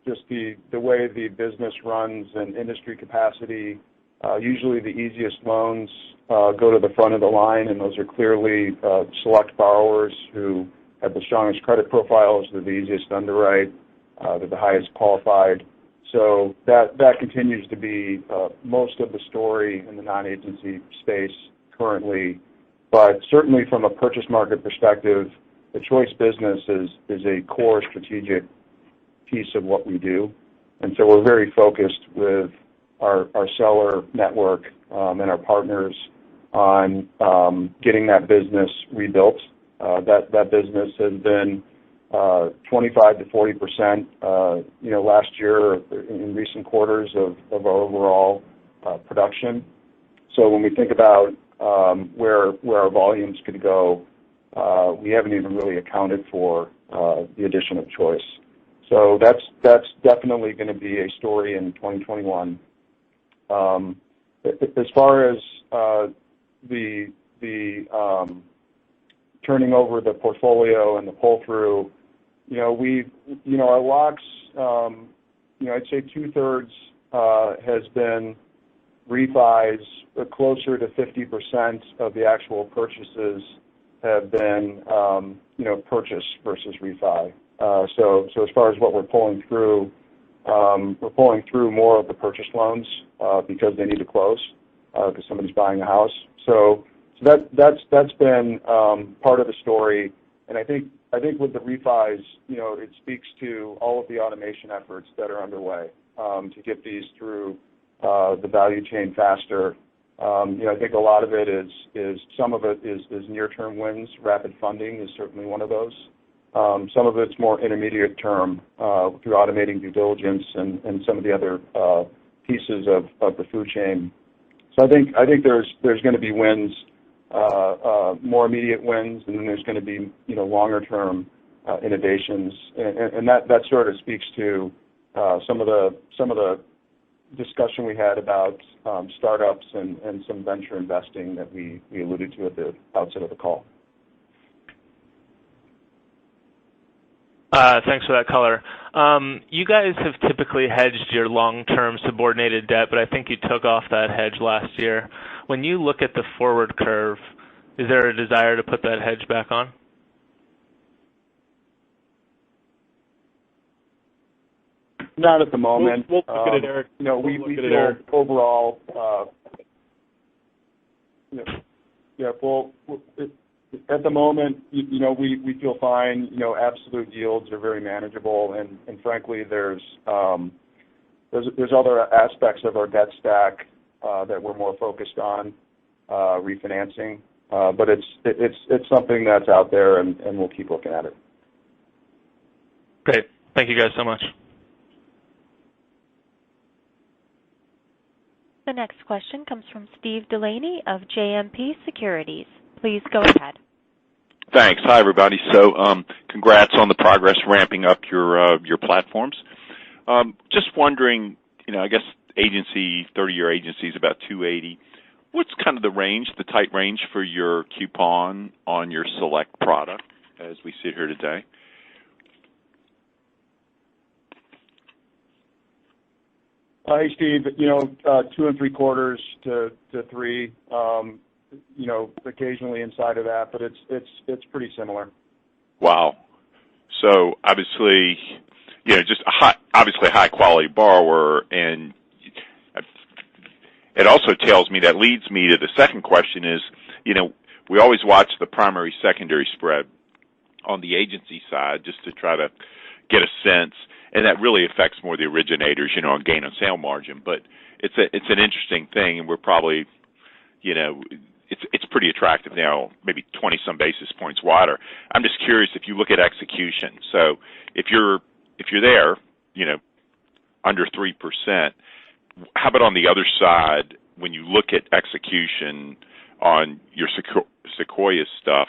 just the way the business runs and industry capacity, usually the easiest loans go to the front of the line, and those are clearly select borrowers who have the strongest credit profiles. They're the easiest to underwrite. They're the highest qualified. So that continues to be most of the story in the non-agency space currently. But certainly from a purchase market perspective, the choice business is a core strategic piece of what we do. And so we're very focused with our seller network and our partners on getting that business rebuilt. That business has been 25 to 40%, you know, last year in recent quarters of our overall production. So when we think about where our volumes could go, we haven't even really accounted for the addition of choice. So that's definitely going to be a story in 2021. As far as the turning over the portfolio and the pull-through, you know, our locks, you know, I'd say 2/3 has been refis, but closer to 50% of the actual purchases have been, you know, purchase versus refi. So as far as what we're pulling through more of the purchase loans because they need to close because somebody's buying a house. So that's been part of the story, and I think with the refis, you know, it speaks to all of the automation efforts that are underway to get these through the value chain faster. You know, I think a lot of it is some of it is near-term wins. Rapid funding is certainly one of those. Some of it's more intermediate term through automating due diligence and some of the other pieces of the food chain. So I think there's going to be wins, more immediate wins, and then there's going to be, you know, longer term innovations, and that sort of speaks to some of the discussion we had about startups and some venture investing that we alluded to at the outset of the call. Thanks for that color. You guys have typically hedged your long-term subordinated debt, but I think you took off that hedge last year. When you look at the forward curve, is there a desire to put that hedge back on? Not at the moment. We'll look at it, Eric. You know, we feel overall, you know, yeah, well, at the moment, you know, we feel fine. You know, absolute yields are very manageable, and frankly, there's other aspects of our debt stack that we're more focused on refinancing, but it's something that's out there, and we'll keep looking at it. Great. Thank you guys so much. The next question comes from Steve Delaney of JMP Securities. Please go ahead. Thanks. Hi, everybody. So, congrats on the progress ramping up your platforms. Just wondering, you know, I guess 30-year agency is about 280. What's kind of the range, the tight range for your coupon on your select product as we sit here today? Hey, Steve. You know, 2 3/4 to 3. You know, occasionally inside of that, but it's pretty similar. Wow. So obviously, you know, just obviously high quality borrower, and it also tells me, that leads me to the second question is, you know, we always watch the primary secondary spread on the agency side just to try to get a sense, and that really affects more the originators, you know, on gain on sale margin. But it's an interesting thing, and we're probably, you know, it's pretty attractive now, maybe 20-some basis points wider. I'm just curious if you look at execution. So if you're there, you know, under 3%, how about on the other side, when you look at execution on your Sequoia stuff,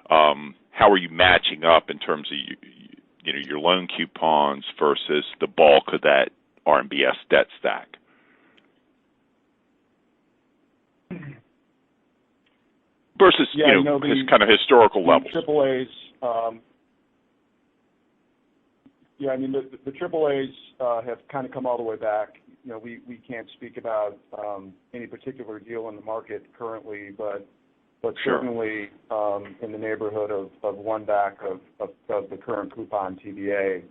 how are you matching up in terms of your loan coupons versus the bulk of that RMBS debt stack? Versus, kind of historical levels. AAAs, the AAAs have kind of come all the way back. We can't speak about any particular deal in the market currently, but Sure. certainly in the neighborhood of one back of the current coupon TBA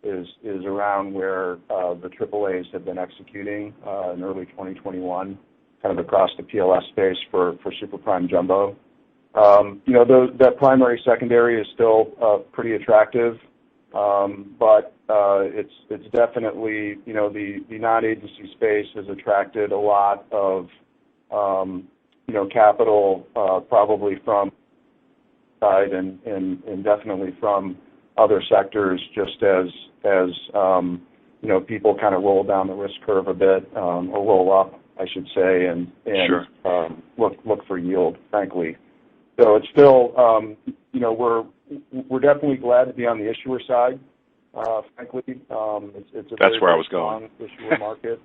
is around where the AAAs have been executing in early 2021, kind of across the PLS space for super prime jumbo. That primary secondary is still pretty attractive, but it's definitely, the non-agency space has attracted a lot of capital, probably from side and definitely from other sectors, just as people kind of roll down the risk curve a bit, or roll up, I should say, and Sure. Look for yield, frankly. So it's still, we're definitely glad to be on the issuer side. Frankly, it's a That's very, where I very was strong going. issuer market,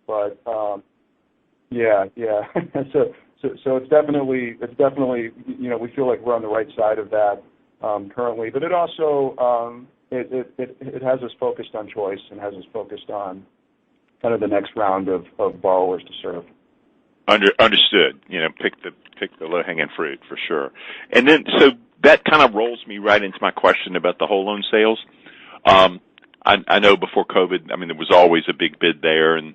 but yeah. So it's definitely, we feel like we're on the right side of that currently. But it also it has us focused on choice and has us focused on kind of the next round of borrowers to serve. Understood. Pick the low-hanging fruit for sure. And then, so that kind of rolls me right into my question about the whole loan sales. I know before COVID, there was always a big bid there, and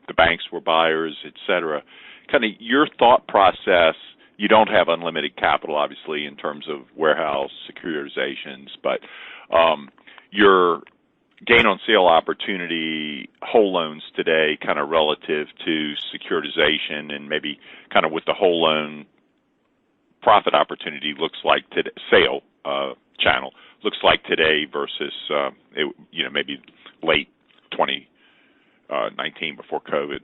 the banks were buyers, et cetera. Kind of your thought process. You don't have unlimited capital, obviously, in terms of warehouse securitizations, but your gain on sale opportunity, whole loans today, kind of relative to securitization, and maybe kind of what the whole loan profit opportunity looks like today, sale channel looks like today versus maybe late 2019 before COVID.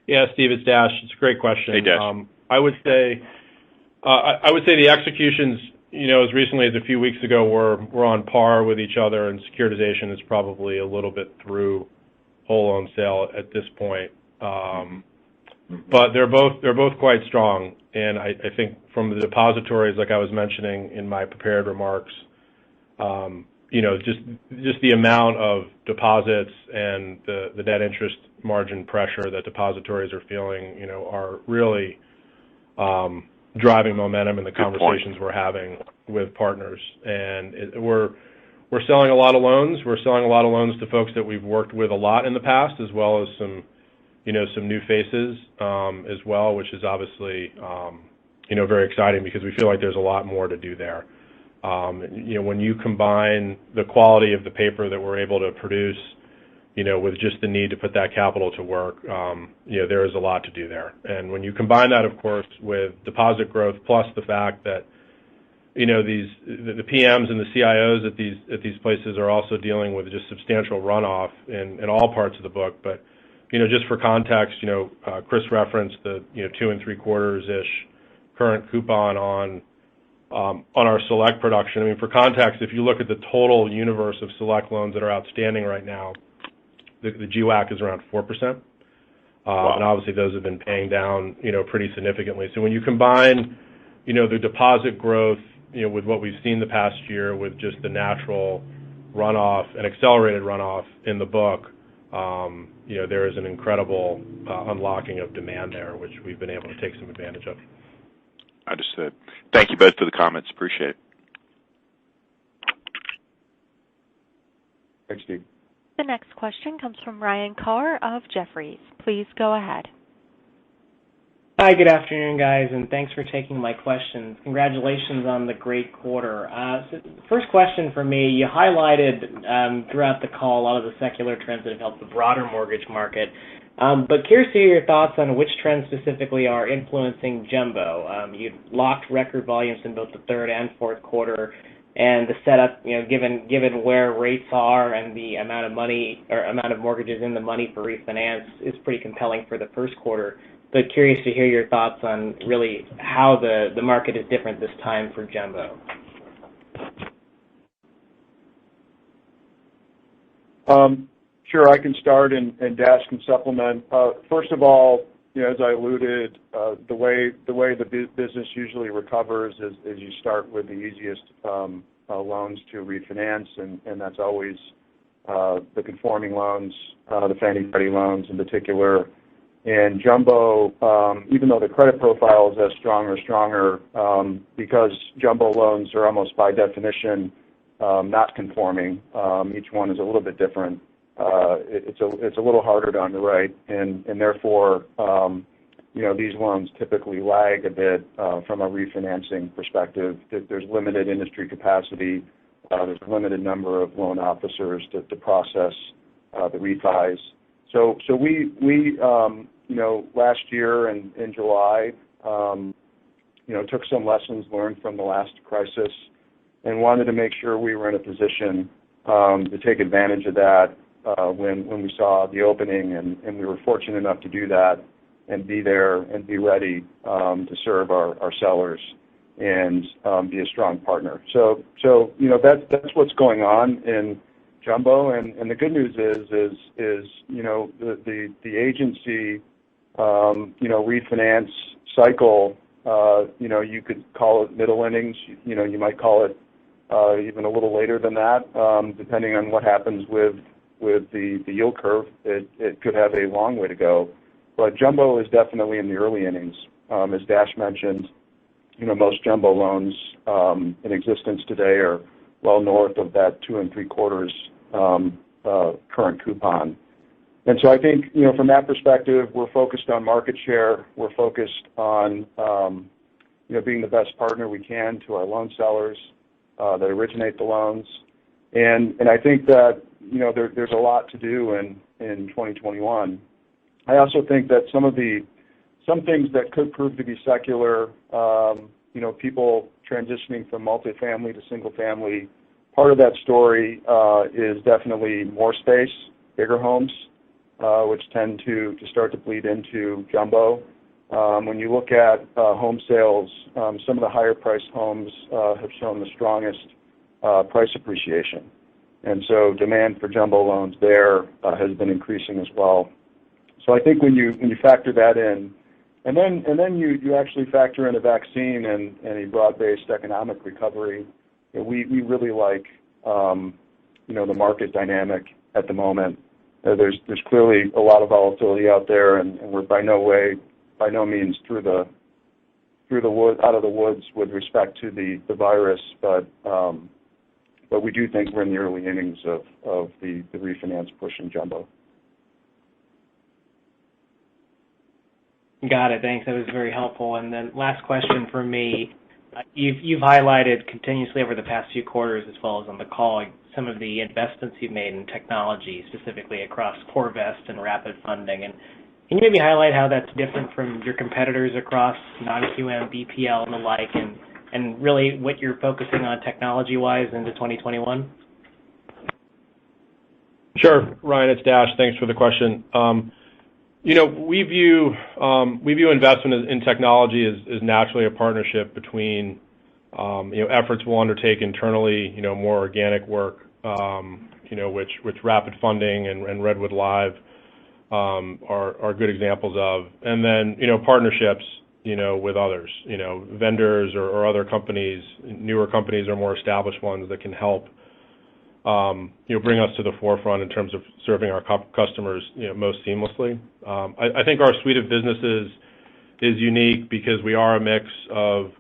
Yeah, Steve, it's Dash. It's a great question. Hey, Dash. I would say the executions, as recently as a few weeks ago, were on par with each other, and securitization is probably a little bit through whole loan sale at this point. But they're both quite strong, and I think from the depositories, like I was mentioning in my prepared remarks, just the amount of deposits and the net interest margin pressure that depositories are feeling, are really driving momentum in the conversations we're having with partners. And we're selling a lot of loans. We're selling a lot of loans to folks that we've worked with a lot in the past, as well as some new faces as well, which is obviously very exciting because we feel like there's a lot more to do there. When you combine the quality of the paper that we're able to produce, with just the need to put that capital to work, there is a lot to do there. And when you combine that, of course, with deposit growth plus the fact that the PMs and the CIOs at these places are also dealing with just substantial runoff in all parts of the book. But just for context, Chris referenced the 2 3/4-ish current coupon on our select production. For context, if you look at the total universe of select loans that are outstanding right now, the GWAC is around 4%. Wow. And obviously those have been paying down, pretty significantly. So when you combine, the deposit growth, with what we've seen the past year with just the natural runoff and accelerated runoff in the book, there is an incredible unlocking of demand there, which we've been able to take some advantage of. Understood. Thank you both for the comments. Appreciate it. Thanks, Steve. The next question comes from Ryan Carr of Jefferies. Please go ahead. Hi, good afternoon, guys, and thanks for taking my questions. Congratulations on the great quarter. So the first question for me, you highlighted throughout the call a lot of the secular trends that have helped the broader mortgage market. But curious to hear your thoughts on which trends specifically are influencing jumbo. You locked record volumes in both the third and fourth quarter, and the setup, given where rates are and the amount of money or amount of mortgages in the money for refinance is pretty compelling for the first quarter. But curious to hear your thoughts on really how the market is different this time for jumbo. Sure, I can start and Dash can supplement. First of all, as I alluded, the way the business usually recovers is you start with the easiest loans to refinance, and that's always the conforming loans, the Fannie Freddie loans in particular. And jumbo, even though the credit profile is as strong or stronger, because jumbo loans are almost by definition not conforming. Each one is a little bit different. It's a little harder to underwrite, and therefore, these loans typically lag a bit from a refinancing perspective. There's limited industry capacity. There's a limited number of loan officers to process the refis. So we last year in July, took some lessons learned from the last crisis and wanted to make sure we were in a position to take advantage of that when we saw the opening, and we were fortunate enough to do that and be there and be ready to serve our sellers and be a strong partner. So that's what's going on in jumbo, and the good news is the agency refinance cycle, you could call it middle innings, you might call it even a little later than that, depending on what happens with the yield curve. It could have a long way to go, but jumbo is definitely in the early innings. As Dash mentioned, most jumbo loans in existence today are well north of that 2 3/4 current coupon. And so I think, from that perspective, we're focused on market share. We're focused on, being the best partner we can to our loan sellers that originate the loans. And I think that, there's a lot to do in 2021. I also think that some things that could prove to be secular, people transitioning from multifamily to single family, part of that story is definitely more space, bigger homes, which tend to start to bleed into jumbo. When you look at home sales, some of the higher priced homes have shown the strongest price appreciation. And so demand for jumbo loans there has been increasing as well. So I think when you factor that in, and then you actually factor in a vaccine and a broad-based economic recovery, we really like the market dynamic at the moment. There's clearly a lot of volatility out there, and we're by no means out of the woods with respect to the virus, but we do think we're in the early innings of the refinance push in jumbo. Got it. Thanks. That was very helpful. And then last question for me. You've highlighted continuously over the past few quarters, as well as on the call, some of the investments you've made in technology, specifically across CoreVest and Rapid Funding. And can you maybe highlight how that's different from your competitors across non-QM, BPL, and the like, and really what you're focusing on technology-wise into 2021? Sure, Ryan, it's Dash. Thanks for the question. We view investment in technology as naturally a partnership between efforts we'll undertake internally, more organic work, which Rapid Funding and Redwood Live are good examples of, and then partnerships with others, vendors or other companies, newer companies or more established ones that can help bring us to the forefront in terms of serving our customers most seamlessly. I think our suite of businesses is unique because we are a mix of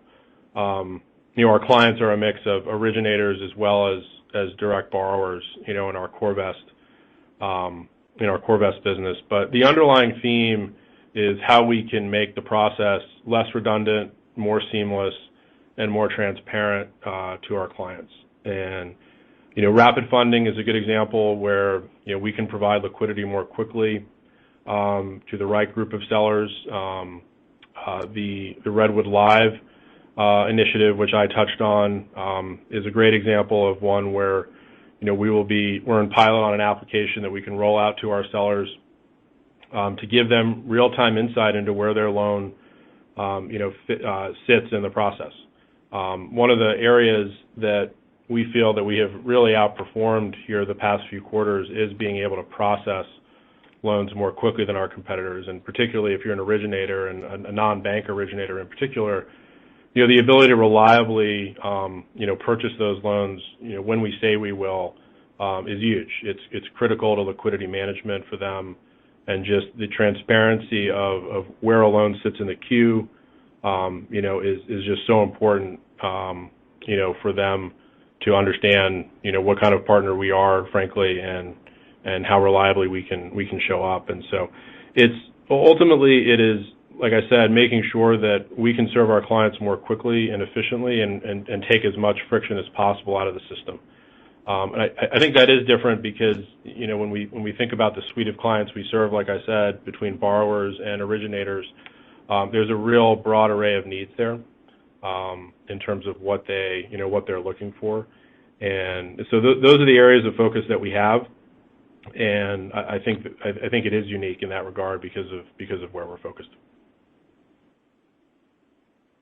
our clients are a mix of originators as well as direct borrowers in our CoreVest business. But the underlying theme is how we can make the process less redundant, more seamless, and more transparent to our clients. And Rapid Funding is a good example where we can provide liquidity more quickly to the right group of sellers. The Redwood Live initiative, which I touched on, is a great example of one where we're in pilot on an application that we can roll out to our sellers to give them real-time insight into where their loan sits in the process. One of the areas that we feel that we have really outperformed here the past few quarters is being able to process loans more quickly than our competitors, and particularly if you're an originator and a non-bank originator in particular, the ability to reliably, purchase those loans, when we say we will, is huge. It's critical to liquidity management for them, and just the transparency of where a loan sits in the queue, is just so important, for them to understand, what kind of partner we are, frankly, and how reliably we can show up. And so it is, like I said, making sure that we can serve our clients more quickly and efficiently and take as much friction as possible out of the system. And I think that is different because, when we think about the suite of clients we serve, like I said, between borrowers and originators, there's a real broad array of needs there, in terms of what they're looking for. And so those are the areas of focus that we have. And I think it is unique in that regard because of where we're focused.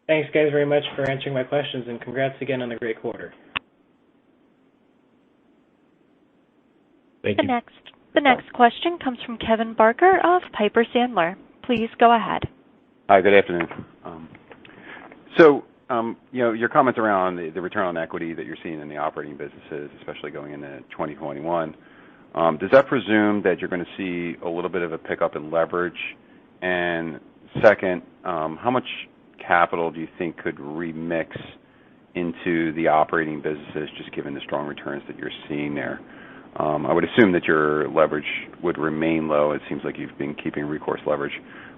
Thanks, guys, very much for answering my questions, and congrats again on the great quarter. Thank you. The next question comes from Kevin Barker of Piper Sandler. Please go ahead. Hi, good afternoon. Your comments around the return on equity that you're seeing in the operating businesses, especially going into 2021, does that presume that you're going to see a little bit of a pickup in leverage? And second, how much capital do you think could remix into the operating businesses, just given the strong returns that you're seeing there? I would assume that your leverage would remain low. It seems like you've been keeping recourse leverage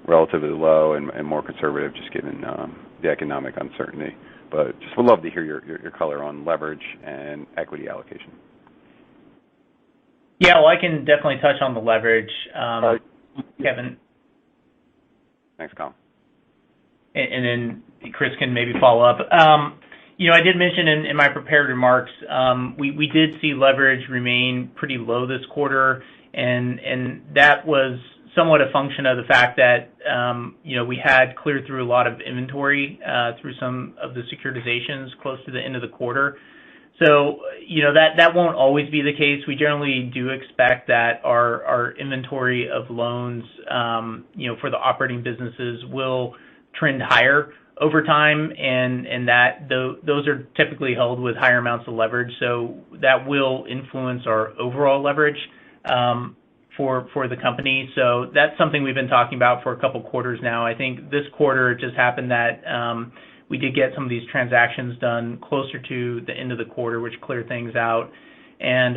relatively low and more conservative, just given the economic uncertainty. But just would love to hear your color on leverage and equity allocation. Yeah, well, I can definitely touch on the leverage, Kevin. Thanks, Colin. And then Chris can maybe follow up. I did mention in my prepared remarks, we did see leverage remain pretty low this quarter, and that was somewhat a function of the fact that, we had cleared through a lot of inventory through some of the securitizations close to the end of the quarter. So, that won't always be the case. We generally do expect that our inventory of loans, for the operating businesses will trend higher over time, and that those are typically held with higher amounts of leverage. So that will influence our overall leverage for the company. So that's something we've been talking about for a couple quarters now. I think this quarter it just happened that we did get some of these transactions done closer to the end of the quarter, which cleared things out. And,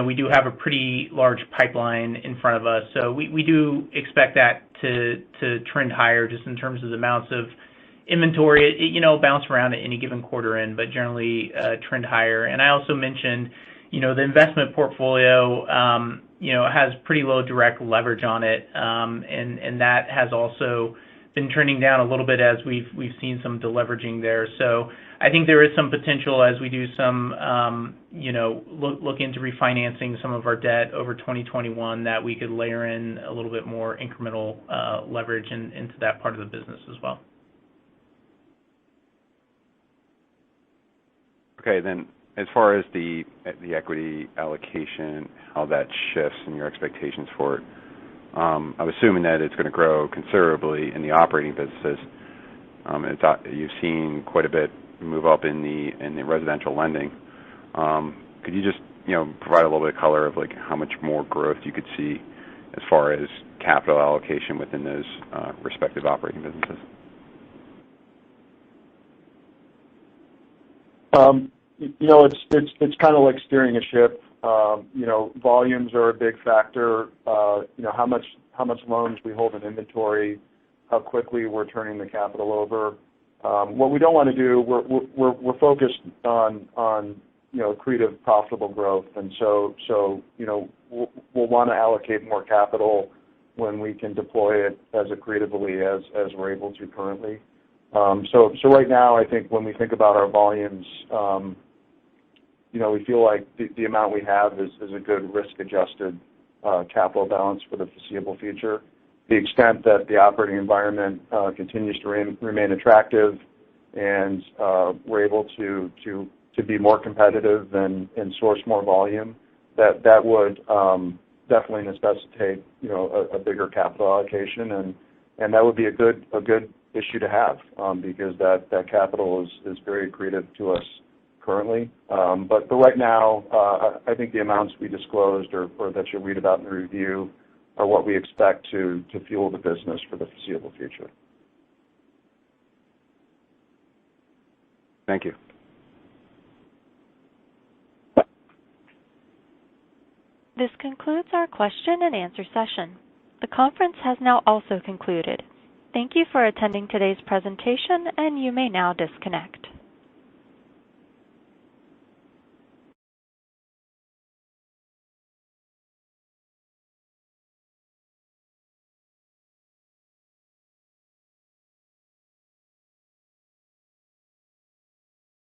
we do have a pretty large pipeline in front of us. So we do expect that to trend higher just in terms of the amounts of inventory. It bounce around at any given quarter end, but generally trend higher. And I also mentioned, the investment portfolio, has pretty low direct leverage on it. And that has also been trending down a little bit as we've seen some deleveraging there. So I think there is some potential as we do some, look into refinancing some of our debt over 2021 that we could layer in a little bit more incremental leverage into that part of the business as well. Okay, then as far as the equity allocation, how that shifts and your expectations for it, I'm assuming that it's going to grow considerably in the operating businesses. You've seen quite a bit move up in the residential lending. Could you just provide a little bit of color of like how much more growth you could see as far as capital allocation within those respective operating businesses? It's kind of like steering a ship. Volumes are a big factor. How much loans we hold in inventory, how quickly we're turning the capital over. What we don't want to do, we're focused on accretive, profitable growth, and so we'll want to allocate more capital when we can deploy it as accretively as we're able to currently. So right now, I think when we think about our volumes, we feel like the amount we have is a good risk-adjusted capital balance for the foreseeable future. The extent that the operating environment continues to remain attractive and we're able to to be more competitive and source more volume, that would definitely necessitate a bigger capital allocation, and that would be a good issue to have because that capital is very accretive to us currently. But right now, I think the amounts we disclosed or that you'll read about in the review are what we expect to fuel the business for the foreseeable future. Thank you. This concludes our question and answer session. The conference has now also concluded. Thank you for attending today's presentation, and you may now disconnect.